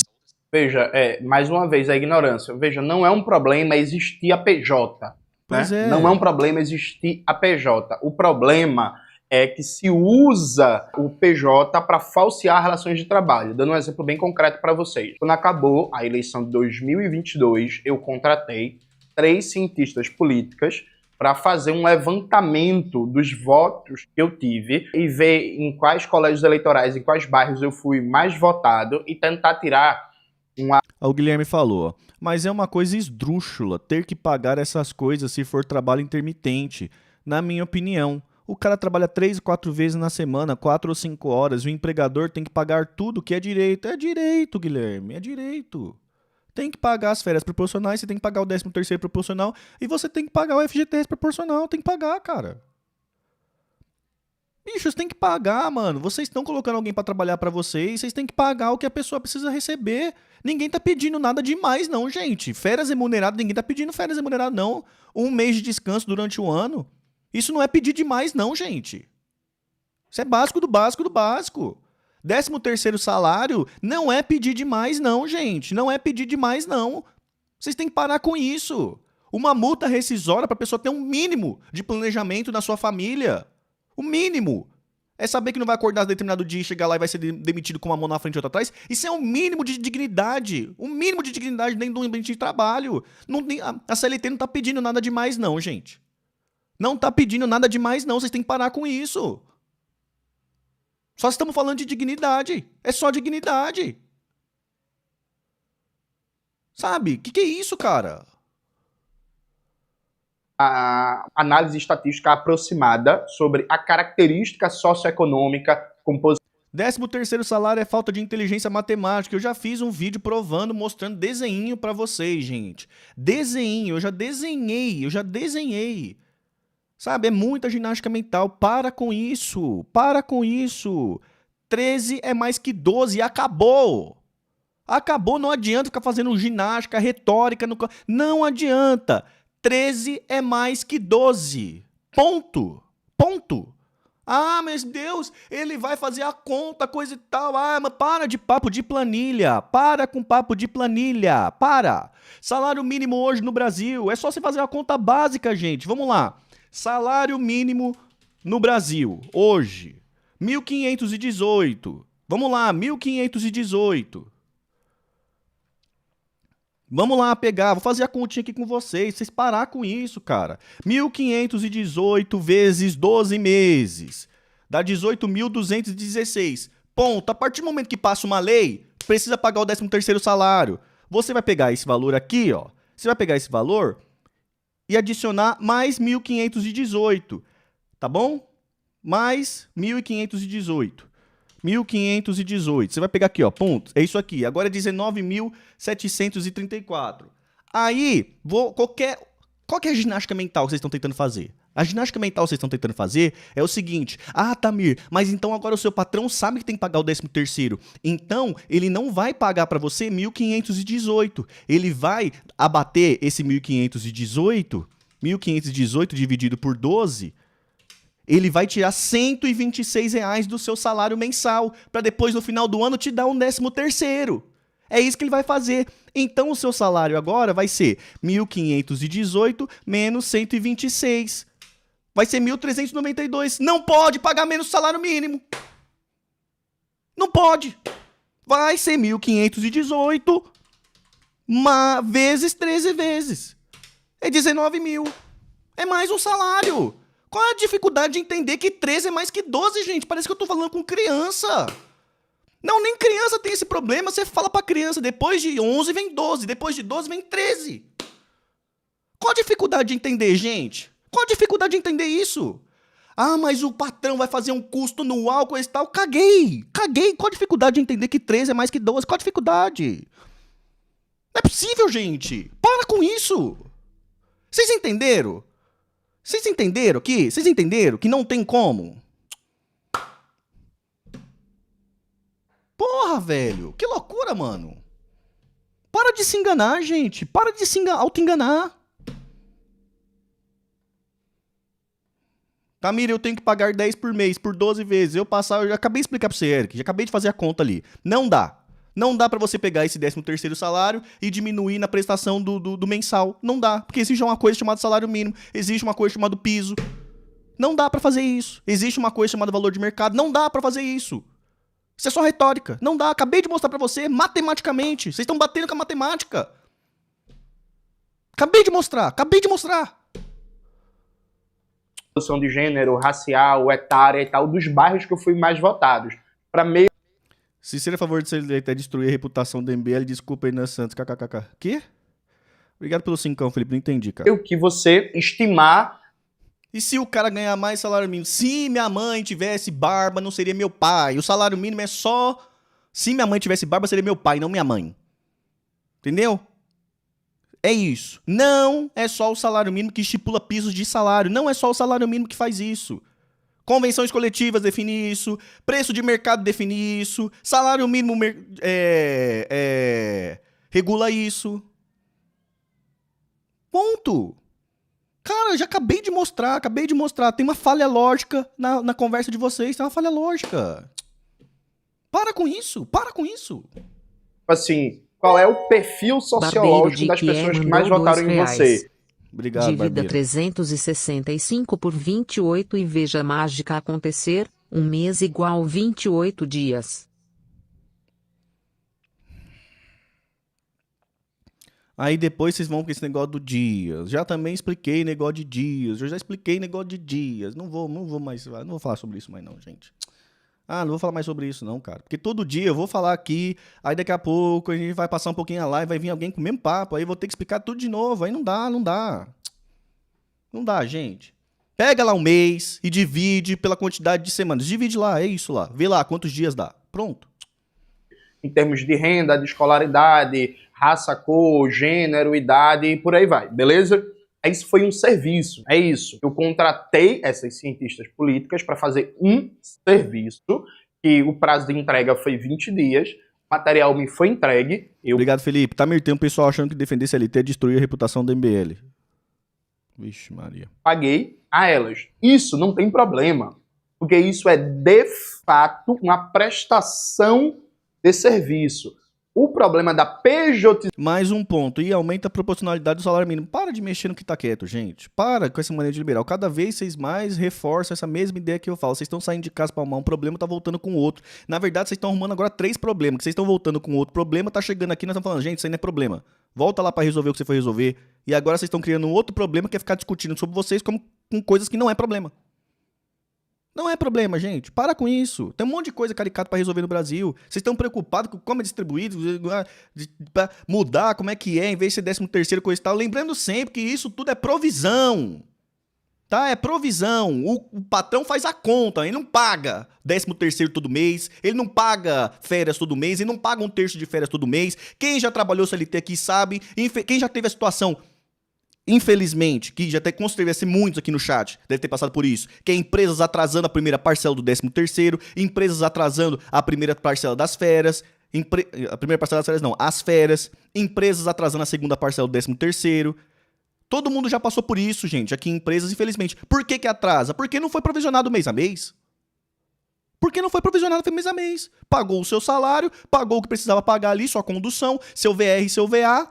S3: Veja, mais uma vez, a ignorância. Veja, não é um problema existir a PJ.
S1: Pois
S3: né?
S1: é.
S3: Não é um problema existir a PJ. O problema é que se usa o PJ para falsear relações de trabalho. Dando um exemplo bem concreto para vocês. Quando acabou a eleição de 2022, eu contratei 3 cientistas políticas para fazer um levantamento dos votos que eu tive e ver em quais colégios eleitorais, em quais bairros eu fui mais votado e tentar tirar
S1: O Guilherme falou, ó, mas é uma coisa esdrúxula ter que pagar essas coisas se for trabalho intermitente, na minha opinião. O cara trabalha 3 ou 4 vezes na semana, 4 ou 5 horas, e o empregador tem que pagar tudo que é direito. É direito, Guilherme, é direito. Tem que pagar as férias proporcionais, você tem que pagar o 13º proporcional, e você tem que pagar o FGTS proporcional, tem que pagar, cara. Bichos, tem que pagar, mano. Vocês estão colocando alguém pra trabalhar pra vocês, vocês têm que pagar o que a pessoa precisa receber. Ninguém tá pedindo nada demais, não, gente. Férias remuneradas, ninguém tá pedindo férias remuneradas, não. 1 mês de descanso durante o ano. Isso não é pedir demais, não, gente. Isso é básico do básico do básico. 13º salário não é pedir demais, não, gente. Não é pedir demais, não. Vocês têm que parar com isso. Uma multa rescisória pra pessoa ter um mínimo de planejamento na sua família. O mínimo. É saber que não vai acordar determinado dia e chegar lá e vai ser demitido com uma mão na frente e outra atrás. Isso é um mínimo de dignidade. Um mínimo de dignidade dentro do ambiente de trabalho. A CLT não tá pedindo nada demais, não, gente. Não tá pedindo nada demais, não. Vocês têm que parar com isso. Só estamos falando de dignidade. É só dignidade. Sabe? Que é isso, cara?
S3: a análise estatística aproximada sobre a característica socioeconômica, composição.
S1: 13º salário é falta de inteligência matemática. Eu já fiz um vídeo provando, mostrando desenho pra vocês, gente. Desenho, eu já desenhei. Sabe, é muita ginástica mental. Para com isso. 13 é mais que 12 e acabou. Acabou, não adianta ficar fazendo ginástica, retórica. Não adianta. 13 é mais que 12. Ponto. Ah, mas Deus, ele vai fazer a conta, coisa e tal. Ah, mas para de papo de planilha. Para com papo de planilha. Para. Salário mínimo hoje no Brasil. É só você fazer uma conta básica, gente. Vamos lá. Salário mínimo no Brasil, hoje. 1.518. Vamos lá, 1.518. Vamos lá pegar, vou fazer a continha aqui com vocês parar com isso, cara. 1.518 vezes 12 meses, dá 18.216. Ponto. A partir do momento que passa uma lei, precisa pagar o 13º salário. Você vai pegar esse valor aqui, ó. Você vai pegar esse valor e adicionar mais 1.518, tá bom? Mais 1.518. 1.518. Você vai pegar aqui, ó, ponto. É isso aqui. Agora é 19.734. Aí, qual que é a ginástica mental que vocês estão tentando fazer? A ginástica mental que vocês estão tentando fazer é o seguinte. Ah, Tamir, mas então agora o seu patrão sabe que tem que pagar o 13º. Então, ele não vai pagar para você 1.518. Ele vai abater esse 1.518 dividido por 12... ele vai tirar R$126 do seu salário mensal, para depois, no final do ano, te dar um 13º. É isso que ele vai fazer. Então, o seu salário agora vai ser 1.518 menos 126. Vai ser 1.392. Não pode pagar menos salário mínimo. Não pode. Vai ser 1.518 vezes 13 vezes. É 19 mil. É mais um salário. Qual é a dificuldade de entender que 13 é mais que 12, gente? Parece que eu tô falando com criança. Não, nem criança tem esse problema. Você fala pra criança, depois de 11 vem 12, depois de 12 vem 13. Qual a dificuldade de entender, gente? Qual a dificuldade de entender isso? Ah, mas o patrão vai fazer um custo anual com esse tal. Caguei. Qual a dificuldade de entender que 13 é mais que 12? Qual a dificuldade? Não é possível, gente. Para com isso. Vocês entenderam? Vocês entenderam aqui? Vocês entenderam que não tem como? Porra, velho. Que loucura, mano. Para de se enganar, gente. Para de se auto-enganar. Tamir, eu tenho que pagar 10 por mês, por 12 vezes. Eu já acabei de explicar pra você, Eric. Já acabei de fazer a conta ali. Não dá. Não dá pra você pegar esse 13º salário e diminuir na prestação do mensal. Não dá. Porque existe uma coisa chamada salário mínimo. Existe uma coisa chamada piso. Não dá pra fazer isso. Existe uma coisa chamada valor de mercado. Não dá pra fazer isso. Isso é só retórica. Não dá. Acabei de mostrar pra você matematicamente. Vocês estão batendo com a matemática. Acabei de mostrar.
S3: Posição de gênero, racial, etária e tal, dos bairros que eu fui mais votados. Para meio
S1: Se ser a favor de ser eleito é destruir a reputação do MBL, desculpa aí, Nan Santos, kkkk. Quê? Obrigado pelo 5, Felipe, não entendi, cara.
S3: que você estimar.
S1: E se o cara ganhar mais salário mínimo? Se minha mãe tivesse barba, não seria meu pai. O salário mínimo é só... Se minha mãe tivesse barba, seria meu pai, não minha mãe. Entendeu? É isso. Não é só o salário mínimo que estipula pisos de salário. Não é só o salário mínimo que faz isso. Convenções coletivas definem isso. Preço de mercado define isso. Salário mínimo regula isso. Ponto. Cara, eu já acabei de mostrar. Tem uma falha lógica na conversa de vocês. Tem uma falha lógica. Para com isso.
S3: Assim, qual é o perfil sociológico das pessoas que mais votaram em você?
S1: Obrigado,
S5: Divida
S1: Barbeiro.
S5: 365 por 28 e veja a mágica acontecer. Um mês igual 28 dias.
S1: Aí depois vocês vão com esse negócio do dias. Já também expliquei negócio de dias. Eu já expliquei negócio de dias. Não vou falar sobre isso mais não, gente. Não vou falar mais sobre isso não, cara. Porque todo dia eu vou falar aqui, aí daqui a pouco a gente vai passar um pouquinho a live, vai vir alguém com o mesmo papo, aí eu vou ter que explicar tudo de novo. Aí não dá. Não dá, gente. Pega lá um mês e divide pela quantidade de semanas. Divide lá, é isso lá. Vê lá quantos dias dá. Pronto.
S3: Em termos de renda, de escolaridade, raça, cor, gênero, idade e por aí vai, beleza? Isso foi um serviço, é isso. Eu contratei essas cientistas políticas para fazer um serviço, que o prazo de entrega foi 20 dias, o material me foi entregue.
S1: Obrigado, Felipe. Tá, tem um pessoal achando que defender CLT é destruir a reputação do MBL. Vixe, Maria.
S3: Paguei a elas. Isso não tem problema, porque isso é, de fato, uma prestação de serviço. O problema da pejotização...
S1: Mais um ponto, e aumenta a proporcionalidade do salário mínimo. Para de mexer no que tá quieto, gente. Para com essa maneira de liberal. Cada vez vocês mais reforçam essa mesma ideia que eu falo. Vocês estão saindo de casa pra arrumar um problema, tá voltando com outro. Na verdade, vocês estão arrumando agora 3 problemas. Que vocês estão voltando com outro problema, tá chegando aqui, nós estamos falando, gente, isso aí não é problema. Volta lá pra resolver o que você foi resolver. E agora vocês estão criando um outro problema, que é ficar discutindo sobre vocês como com coisas que não é problema. Não é problema, gente. Para com isso. Tem um monte de coisa caricata pra resolver no Brasil. Vocês estão preocupados com como é distribuído, pra mudar como é que é, em vez de ser 13º, coisa e tal. Lembrando sempre que isso tudo é provisão. Tá? É provisão. O patrão faz a conta. Ele não paga 13º todo mês. Ele não paga férias todo mês. Ele não paga 1/3 de férias todo mês. Quem já trabalhou CLT aqui sabe. Quem já teve a situação... Infelizmente, que já com certeza muitos aqui no chat deve ter passado por isso, que é empresas atrasando a primeira parcela do 13º, empresas atrasando a primeira parcela das férias, a primeira parcela das férias não, as férias, empresas atrasando a segunda parcela do 13º. Todo mundo já passou por isso, gente, aqui em empresas, infelizmente. Por que atrasa? Porque não foi provisionado mês a mês. Pagou o seu salário, pagou o que precisava pagar ali, sua condução, seu VR, seu VA.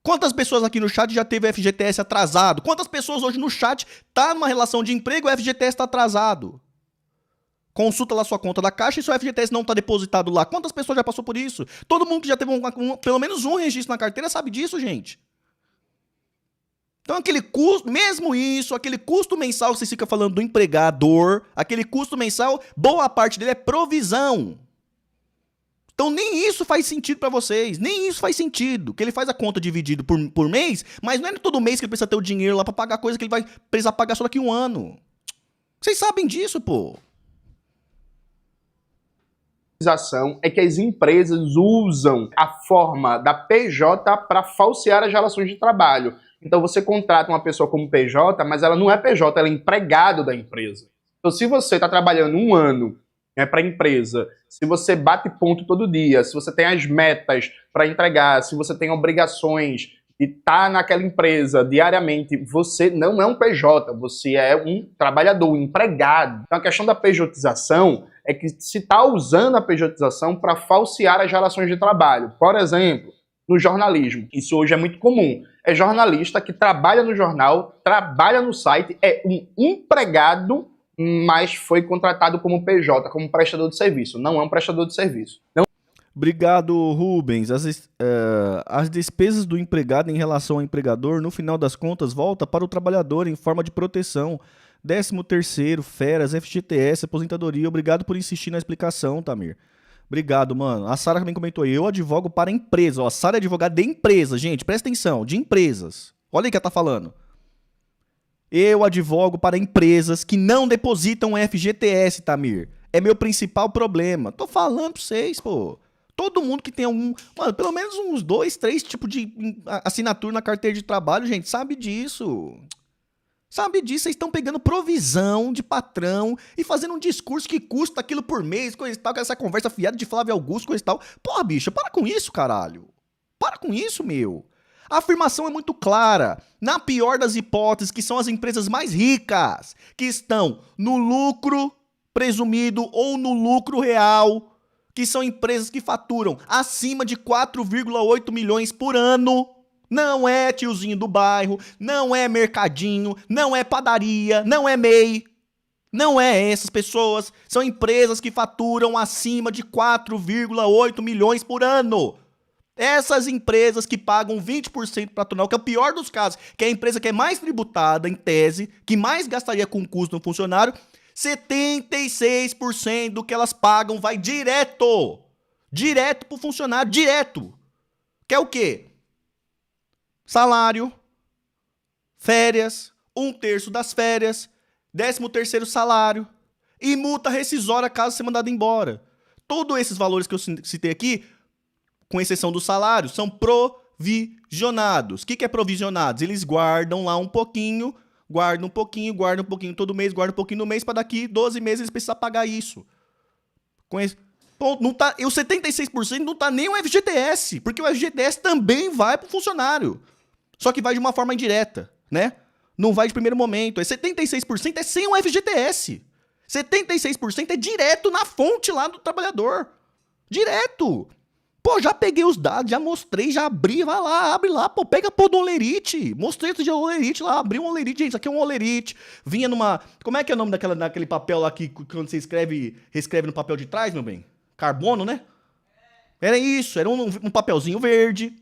S1: Quantas pessoas aqui no chat já teve o FGTS atrasado? Quantas pessoas hoje no chat tá numa relação de emprego e o FGTS tá atrasado? Consulta lá sua conta da Caixa e seu FGTS não tá depositado lá. Quantas pessoas já passou por isso? Todo mundo que já teve pelo menos um registro na carteira sabe disso, gente. Então aquele custo, mesmo isso, aquele custo mensal que vocês ficam falando do empregador, aquele custo mensal, boa parte dele é provisão. Então nem isso faz sentido pra vocês, nem isso faz sentido, que ele faz a conta dividido por mês, mas não é todo mês que ele precisa ter o dinheiro lá pra pagar coisa que ele vai precisar pagar só daqui a um ano. Vocês sabem disso, pô.
S3: É que as empresas usam a forma da PJ para falsear as relações de trabalho. Então você contrata uma pessoa como PJ, mas ela não é PJ, ela é empregado da empresa. Então se você está trabalhando um ano para a empresa, se você bate ponto todo dia, se você tem as metas para entregar, se você tem obrigações e tá naquela empresa diariamente, você não é um PJ, você é um trabalhador, um empregado. Então a questão da pejotização é que se está usando a pejotização para falsear as relações de trabalho. Por exemplo, no jornalismo, isso hoje é muito comum. É jornalista que trabalha no jornal, trabalha no site, é um empregado, mas foi contratado como PJ, como prestador de serviço. Não é um prestador de serviço. Não...
S1: Obrigado, Rubens. As despesas do empregado em relação ao empregador, no final das contas, volta para o trabalhador em forma de proteção. 13º, férias, FGTS, aposentadoria. Obrigado por insistir na explicação, Tamir. Obrigado, mano. A Sara também comentou aí. Eu advogo para empresa. Ó, a Sara é advogada de empresa, gente. Presta atenção. De empresas. Olha aí o que ela tá falando. Eu advogo para empresas que não depositam FGTS, Tamir. É meu principal problema. Tô falando pra vocês, pô. Todo mundo que tem algum... Mano, pelo menos uns 2, 3 tipos de assinatura na carteira de trabalho, gente, sabe disso. Sabe disso, vocês estão pegando provisão de patrão e fazendo um discurso que custa aquilo por mês, coisa e tal, com essa conversa fiada de Flávio Augusto, coisa e tal. Porra, bicha, para com isso, caralho. Para com isso, meu. A afirmação é muito clara. Na pior das hipóteses, que são as empresas mais ricas, que estão no lucro presumido ou no lucro real, que são empresas que faturam acima de 4,8 milhões por ano. Não é tiozinho do bairro, não é mercadinho, não é padaria, não é MEI. Não é essas pessoas. São empresas que faturam acima de 4,8 milhões por ano. Essas empresas que pagam 20% patronal, que é o pior dos casos, que é a empresa que é mais tributada, em tese, que mais gastaria com custo no funcionário, 76% do que elas pagam vai direto pro funcionário, direto. Que é o quê? Salário, férias, 1/3 das férias, 13º salário e multa rescisória caso seja mandado embora. Todos esses valores que eu citei aqui, com exceção do salário, são provisionados. O que é provisionados? Eles guardam lá um pouquinho, guardam um pouquinho todo mês, guardam um pouquinho no mês, para daqui 12 meses eles precisam pagar isso. Não tá, e os 76% não tá nem o FGTS, porque o FGTS também vai pro funcionário. Só que vai de uma forma indireta, né? Não vai de primeiro momento. 76% é sem o FGTS. 76% é direto na fonte lá do trabalhador. Direto. Pô, já peguei os dados, já mostrei, já abri, vai lá, abre lá, pô, pega pô do Olerite. Mostrei outro dia o Olerite lá, abri um Olerite, gente, isso aqui é um Olerite. Vinha numa... Como é que é o nome daquele papel lá que quando você reescreve no papel de trás, meu bem? Carbono, né? Era isso, era um papelzinho verde,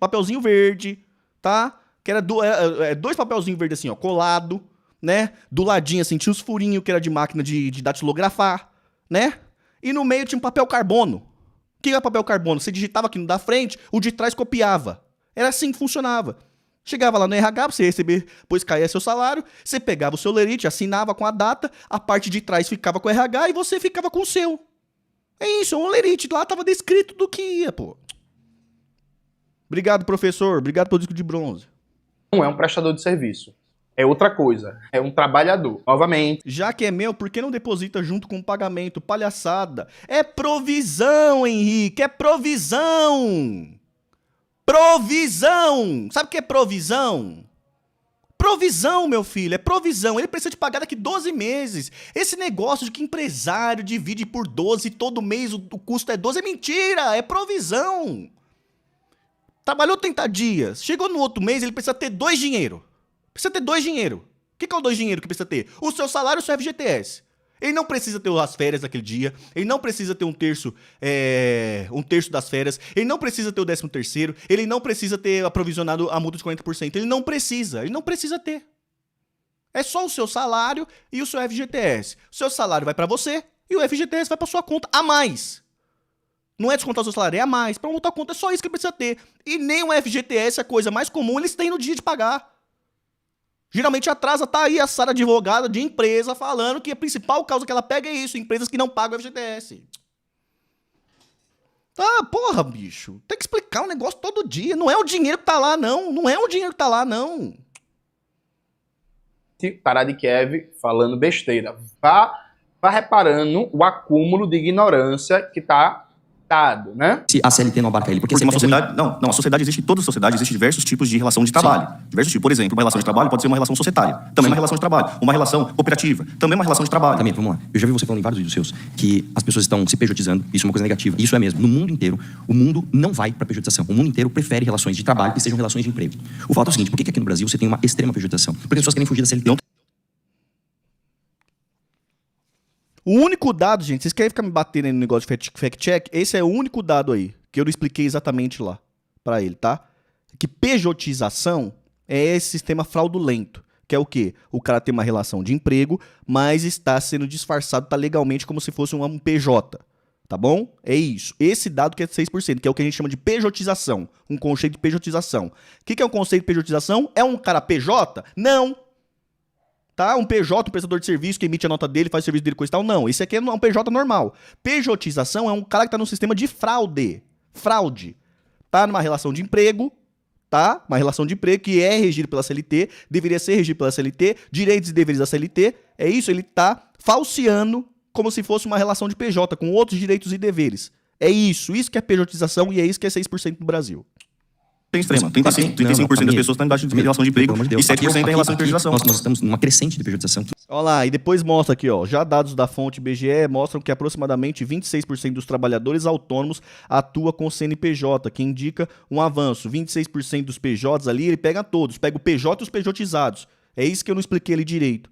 S1: tá? Que era 2 papelzinhos verdes assim, ó, colado, né? Do ladinho, assim, tinha os furinhos que era de máquina de datilografar, né? E no meio tinha um papel carbono. O que é papel carbono? Você digitava aqui no da frente, o de trás copiava. Era assim que funcionava. Chegava lá no RH, pra você receber, depois caía seu salário, você pegava o seu lerite, assinava com a data, a parte de trás ficava com o RH e você ficava com o seu. É isso, é um lerite. Lá tava descrito do que ia, pô. Obrigado, professor. Obrigado pelo disco de bronze.
S3: Não é um prestador de serviço. É outra coisa. É um trabalhador. Novamente.
S1: Já que é meu, por que não deposita junto com o pagamento? Palhaçada. É provisão, Henrique. É provisão. Provisão. Sabe o que é provisão? Provisão, meu filho. É provisão. Ele precisa te pagar daqui 12 meses. Esse negócio de que empresário divide por 12 e todo mês o custo é 12 é mentira. É provisão. trabalhou 30 dias, chegou no outro mês, ele precisa ter 2 dinheiro. Precisa ter 2 dinheiro. O que é o 2 dinheiro que precisa ter? O seu salário e o seu FGTS. Ele não precisa ter as férias daquele dia, ele não precisa ter um terço das férias, ele não precisa ter o 13º, ele não precisa ter aprovisionado a multa de 40%, ele não precisa ter. É só o seu salário e o seu FGTS. O seu salário vai pra você e o FGTS vai pra sua conta a mais. Não é descontar o seu salário, é a mais. Pra montar a conta é só isso que ele precisa ter. E nem o FGTS, a coisa mais comum, eles têm no dia de pagar. Geralmente atrasa, tá aí a Sara advogada de empresa falando que a principal causa que ela pega é isso, empresas que não pagam o FGTS. Ah, porra, bicho. Tem que explicar o negócio todo dia. Não é o dinheiro que tá lá, não. Não é o dinheiro que tá lá, não.
S3: Pará de Kiev falando besteira. Vá reparando o acúmulo de ignorância que tá dado, né?
S4: Se a CLT não abarca ele, porque
S2: Porque uma
S4: CLT é ruim.
S2: sociedade, a sociedade existe, toda sociedade existe diversos tipos de relação de trabalho. Diversos tipos, por exemplo, uma relação de trabalho pode ser uma relação societária, também uma relação de trabalho, uma relação cooperativa, também uma relação de trabalho.
S4: Também, vamos lá. Eu já vi você falando em vários vídeos seus que as pessoas estão se pejotizando. Isso é uma coisa negativa. Isso é mesmo. No mundo inteiro, o mundo não vai pra pejotização. O mundo inteiro prefere relações de trabalho que sejam relações de emprego. O fato é o seguinte, por que aqui no Brasil você tem uma extrema pejotização? Porque as pessoas querem fugir da CLT.
S1: O único dado, gente, vocês querem ficar me batendo aí no negócio de fact-check? Esse é o único dado aí, que eu não expliquei exatamente lá pra ele, tá? Que pejotização é esse sistema fraudulento, que é o quê? O cara tem uma relação de emprego, mas está sendo disfarçado, tá legalmente como se fosse um PJ, tá bom? É isso. Esse dado que é 6%, que é o que a gente chama de pejotização, um conceito de pejotização. O que é um conceito de pejotização? É um cara PJ? Não! Tá? Um PJ, um prestador de serviço que emite a nota dele, faz o serviço dele, coisa e tal. Não, esse aqui é um PJ normal. Pejotização é um cara que tá num sistema de fraude. Fraude. Tá numa relação de emprego, tá? Uma relação de emprego que é regida pela CLT, deveria ser regida pela CLT, direitos e deveres da CLT. É isso, ele tá falseando como se fosse uma relação de PJ, com outros direitos e deveres. É isso que é pejotização e é isso que é 6% no Brasil.
S2: Tem extrema. 35% das pessoas estão embaixo de relação de emprego e 7% em relação de pejotização.
S4: Nós estamos numa crescente de pejotização.
S1: Olha lá, e depois mostra aqui, ó, já dados da fonte IBGE mostram que aproximadamente 26% dos trabalhadores autônomos atua com CNPJ, que indica um avanço. 26% dos PJs ali, ele pega todos, pega o PJ e os PJizados. É isso que eu não expliquei ali direito.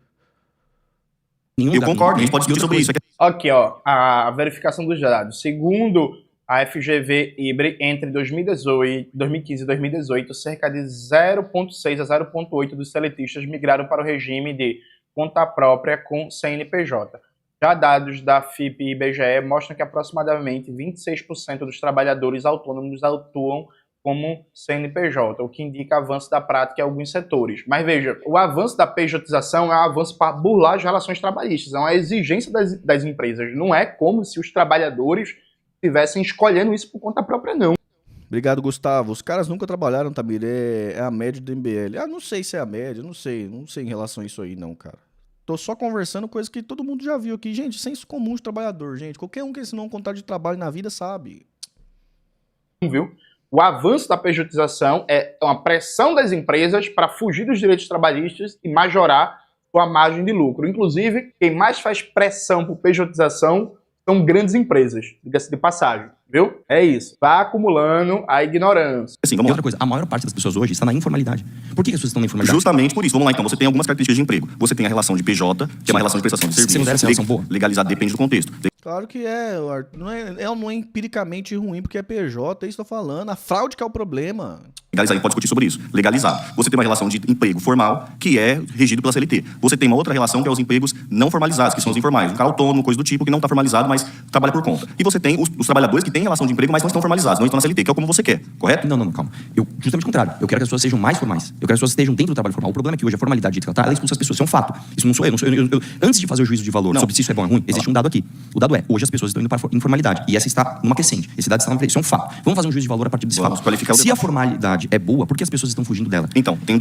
S2: Eu concordo, a gente pode discutir sobre isso.
S3: Aqui, ó, a verificação dos dados. Segundo a FGV IBRE, entre 2015 e 2018, cerca de 0,6 a 0,8 dos CLTistas migraram para o regime de conta própria com CNPJ. Já dados da FIP e IBGE mostram que aproximadamente 26% dos trabalhadores autônomos atuam como CNPJ, o que indica avanço da prática em alguns setores. Mas veja, o avanço da pejotização é um avanço para burlar as relações trabalhistas, é uma exigência das empresas, não é como se os trabalhadores estivessem escolhendo isso por conta própria, não.
S1: Obrigado, Gustavo. Os caras nunca trabalharam, Tamir, é a média do MBL. Ah, não sei se é a média, não sei em relação a isso aí não, cara. Tô só conversando coisas que todo mundo já viu aqui. Gente, senso comum de trabalhador, gente. Qualquer um que assinou um contrato de trabalho na vida sabe.
S3: Viu? O avanço da pejotização é uma pressão das empresas para fugir dos direitos trabalhistas e majorar sua margem de lucro. Inclusive, quem mais faz pressão por pejotização são grandes empresas, diga-se de passagem, viu? É isso. Vai acumulando a ignorância.
S2: Assim,
S4: E
S2: vamos lá.
S4: outra coisa, a maior parte das pessoas hoje está na informalidade. Por que as pessoas estão na informalidade?
S2: Justamente por isso. Vamos lá, então. Você tem algumas características de emprego. Você tem a relação de PJ, que é uma relação de prestação de
S4: Se
S2: serviço.
S4: não der essa relação boa.
S2: Legalizado, depende do contexto.
S1: Claro que é, Arthur. Não é empiricamente ruim porque é PJ, é isso que eu tô falando. A fraude que é o problema.
S2: Legalizar, a gente pode discutir sobre isso. Legalizar. Você tem uma relação de emprego formal, que é regido pela CLT. Você tem uma outra relação, que é os empregos não formalizados, que são os informais. Um cara autônomo, coisa do tipo, que não está formalizado, mas trabalha por conta. E você tem os trabalhadores que têm relação de emprego, mas não estão formalizados, não estão na CLT, que é como você quer, correto?
S4: Não, calma. Justamente o contrário. Eu quero que as pessoas sejam mais formais. Eu quero que as pessoas estejam dentro do trabalho formal. O problema é que hoje a formalidade que ela expulsa as pessoas. Isso é um fato. Isso não sou eu. Antes de fazer o juízo de valor sobre se isso é bom ou ruim, existe um dado aqui. O dado é, hoje as pessoas estão indo para a informalidade. E essa está numa crescente. Esse dado está numa crescente. Isso é um fato. Vamos fazer um juízo de valor a partir desse
S2: Vamos
S4: fato.
S2: qualificar o
S4: Se a formalidade é boa, por que as pessoas estão fugindo dela?
S2: Então, tem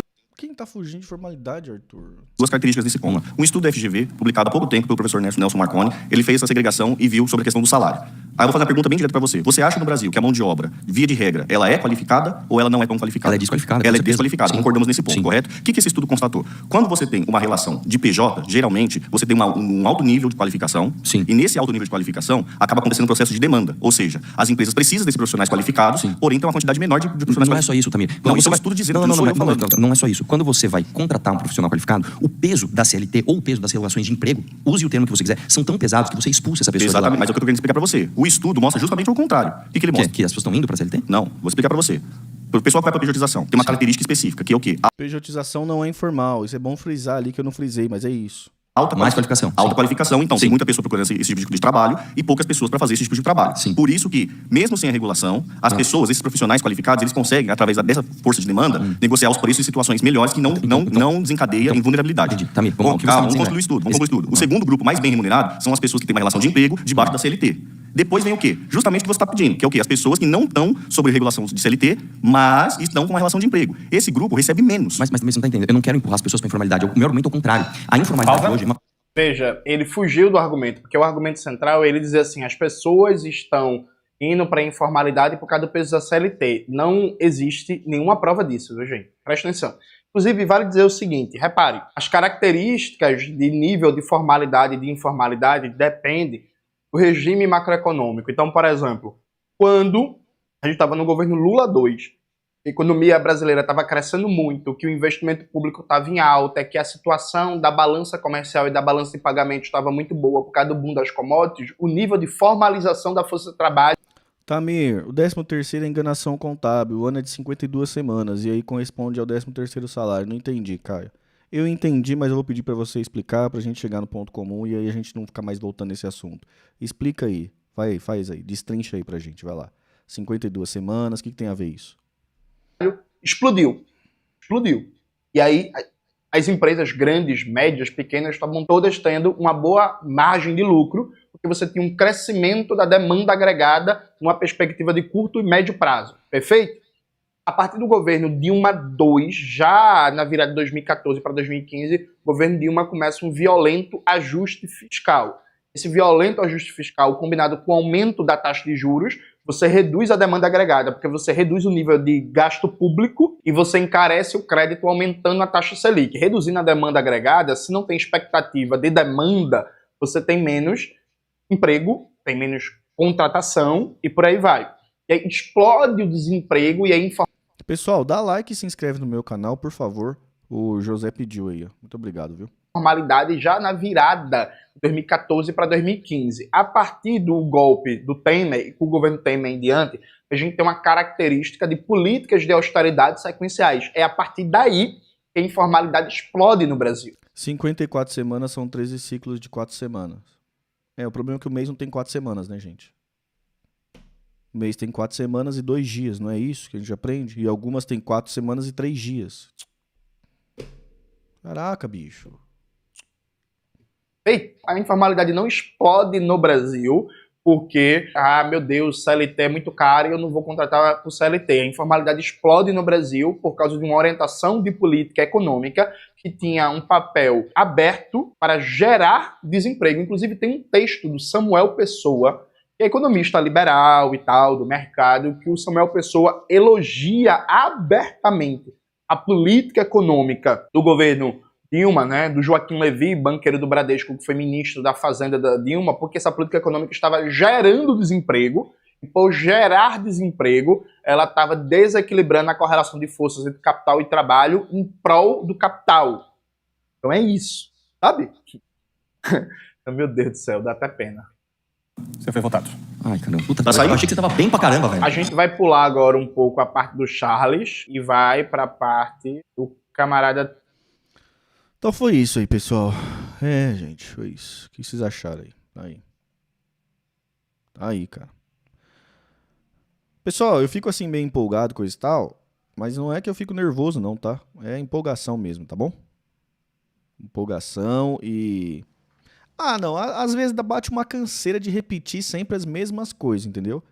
S1: tá fugindo de formalidade, Arthur?
S2: Duas características desse ponto. Um estudo da FGV, publicado há pouco tempo pelo professor Nelson Marconi, ele fez essa segregação e viu sobre a questão do salário. Aí eu vou fazer uma pergunta bem direta pra você. Você acha no Brasil que a mão de obra, via de regra, ela é qualificada ou ela não é tão qualificada?
S4: Ela é desqualificada.
S2: Ela
S4: com
S2: é
S4: certeza.
S2: desqualificada,
S4: Sim.
S2: concordamos nesse ponto,
S4: Sim.
S2: correto? O que esse estudo constatou? Quando você tem uma relação de PJ, geralmente, você tem um alto nível de qualificação.
S4: Sim.
S2: E nesse alto nível de qualificação, acaba acontecendo um processo de demanda. Ou seja, as empresas precisam desses profissionais qualificados,
S4: Sim.
S2: porém tem uma quantidade menor de profissionais
S4: Não é
S2: qualificados.
S4: só isso, Tamir.
S2: Não, isso é um estudo dizendo que não sou eu falando.
S4: Não é só isso. Quando você vai contratar um profissional qualificado, o peso da CLT ou o peso das relações de emprego, use o termo que você quiser, são tão pesados que você expulsa essa pessoa.
S2: Exatamente, mas é o que eu tô querendo explicar pra você. O estudo mostra justamente o contrário. O que ele mostra?
S4: Que as pessoas estão indo pra CLT?
S2: Não, vou explicar pra você. O pessoal que vai pra pejotização tem uma característica específica, que é o quê?
S1: Pejotização não é informal. Isso é bom frisar ali que eu não frisei, mas é isso.
S4: Mais qualificação.
S2: Alta qualificação, então
S4: Sim.
S2: tem muita pessoa procurando esse tipo de trabalho e poucas pessoas para fazer esse tipo de trabalho.
S4: Sim.
S2: Por isso que, mesmo sem a regulação, as pessoas, esses profissionais qualificados, eles conseguem, através dessa força de demanda, negociar os preços em situações melhores que não desencadeia em vulnerabilidade.
S4: Entendi. Tamir,
S2: Bom,
S4: o que você
S2: calma,
S4: tá
S2: vamos
S4: dizendo
S2: concluir
S4: é-
S2: o estudo. Vamos concluir o estudo. O segundo grupo mais bem remunerado são as pessoas que têm uma relação de emprego debaixo da CLT. Depois vem o quê? Justamente o que você está pedindo, que é o quê? As pessoas que não estão sob regulação de CLT, mas estão com uma relação de emprego. Esse grupo recebe menos.
S4: Mas você não tá entendendo. Eu não quero empurrar as pessoas pra informalidade. O meu argumento é o contrário. A informalidade
S3: Pausa.
S4: hoje...
S3: Veja, ele fugiu do argumento, porque o argumento central ele dizer assim, as pessoas estão indo para a informalidade por causa do peso da CLT. Não existe nenhuma prova disso, viu, gente? Presta atenção. Inclusive, vale dizer o seguinte, repare, as características de nível de formalidade e de informalidade dependem do regime macroeconômico. Então, por exemplo, quando a gente estava no governo Lula 2, a economia brasileira estava crescendo muito, que o investimento público estava em alta, que a situação da balança comercial e da balança de pagamento estava muito boa por causa do boom das commodities, o nível de formalização da força de trabalho...
S1: Tamir, o 13º é enganação contábil, o ano é de 52 semanas, e aí corresponde ao 13º salário. Não entendi, Caio. Eu entendi, mas eu vou pedir pra você explicar pra gente chegar no ponto comum e aí a gente não ficar mais voltando nesse assunto. Explica aí, faz aí, destrincha aí pra gente, vai lá. 52 semanas, o que tem a ver isso?
S3: Explodiu. E aí, as empresas grandes, médias, pequenas, estavam todas tendo uma boa margem de lucro, porque você tinha um crescimento da demanda agregada numa perspectiva de curto e médio prazo. Perfeito? A partir do governo Dilma II, já na virada de 2014 para 2015, o governo Dilma começa um violento ajuste fiscal. Esse violento ajuste fiscal, combinado com o aumento da taxa de juros, você reduz a demanda agregada, porque você reduz o nível de gasto público e você encarece o crédito aumentando a taxa Selic. Reduzindo a demanda agregada, se não tem expectativa de demanda, você tem menos emprego, tem menos contratação e por aí vai. E aí explode o desemprego e aí...
S1: Pessoal, dá like e se inscreve no meu canal, por favor. O José pediu aí, ó. Muito obrigado, viu?
S3: Formalidade já na virada de 2014 para 2015. A partir do golpe do Temer, e com o governo Temer em diante, a gente tem uma característica de políticas de austeridade sequenciais. É a partir daí que a informalidade explode no Brasil.
S1: 54 semanas são 13 ciclos de 4 semanas. O problema é que o mês não tem 4 semanas, né, gente? O mês tem 4 semanas e 2 dias, não é isso que a gente aprende? E algumas tem 4 semanas e 3 dias. Caraca, bicho.
S3: A informalidade não explode no Brasil porque, meu Deus, CLT é muito caro e eu não vou contratar por CLT. A informalidade explode no Brasil por causa de uma orientação de política econômica que tinha um papel aberto para gerar desemprego. Inclusive tem um texto do Samuel Pessoa, que é economista liberal e tal, do mercado, que o Samuel Pessoa elogia abertamente a política econômica do governo Dilma, né, do Joaquim Levy, banqueiro do Bradesco, que foi ministro da Fazenda da Dilma, porque essa política econômica estava gerando desemprego, e por gerar desemprego, ela estava desequilibrando a correlação de forças entre capital e trabalho em prol do capital. Então é isso, sabe? Meu Deus do céu, dá até pena.
S2: Você foi votado.
S4: Ai, caramba. Puta,
S2: Tá
S4: eu
S2: saindo?
S4: achei que você tava bem pra caramba, velho.
S3: A gente vai pular agora um pouco a parte do Charles e vai para a parte do camarada...
S1: Então foi isso aí, pessoal. Gente, foi isso. O que vocês acharam aí? Aí, cara. Pessoal, eu fico assim meio empolgado com isso e tal, mas não é que eu fico nervoso não, tá? É empolgação mesmo, tá bom? Empolgação e... não, às vezes bate uma canseira de repetir sempre as mesmas coisas, entendeu?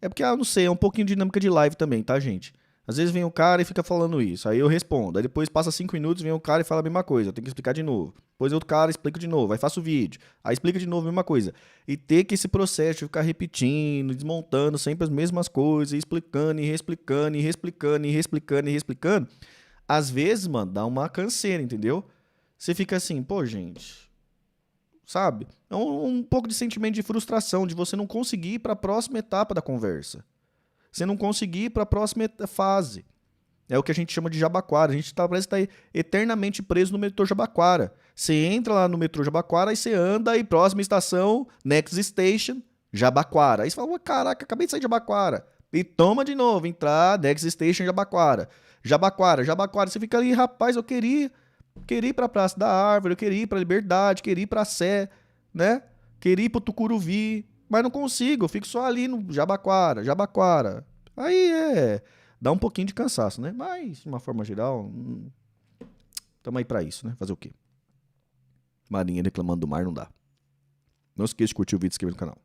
S1: É porque, não sei, é um pouquinho de dinâmica de live também, tá, gente? Às vezes vem o cara e fica falando isso, aí eu respondo. Aí depois passa 5 minutos, vem o cara e fala a mesma coisa, eu tenho que explicar de novo. Depois outro cara explica de novo, aí faço o vídeo, aí explica de novo a mesma coisa. E ter que esse processo de ficar repetindo, desmontando sempre as mesmas coisas, e explicando, e reexplicando, e reexplicando, e reexplicando, e reexplicando, às vezes, mano, dá uma canseira, entendeu? Você fica assim, pô, gente, sabe? É um pouco de sentimento de frustração, de você não conseguir ir para a próxima etapa da conversa. Você não conseguir ir para a próxima fase. É o que a gente chama de Jabaquara. A gente parece que tá eternamente preso no metrô Jabaquara. Você entra lá no metrô Jabaquara e você anda e próxima estação, next station, Jabaquara. Aí você fala, caraca, acabei de sair de Jabaquara. E toma de novo, entrar, next station, Jabaquara. Jabaquara, Jabaquara. Você fica ali, rapaz, eu queria ir pra Praça da Árvore, eu queria ir pra Liberdade, queria ir pra Sé, né? Queria ir pro Tucuruvi, mas não consigo, eu fico só ali no Jabaquara, Jabaquara. Aí dá um pouquinho de cansaço, né? Mas, de uma forma geral, tamo aí pra isso, né? Fazer o quê? Marinha reclamando do mar não dá. Não esqueça de curtir o vídeo e se inscrever no canal.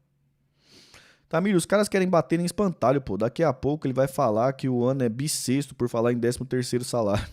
S1: Tamir, os caras querem bater em espantalho, pô. Daqui a pouco ele vai falar que o ano é bissexto por falar em 13º salário.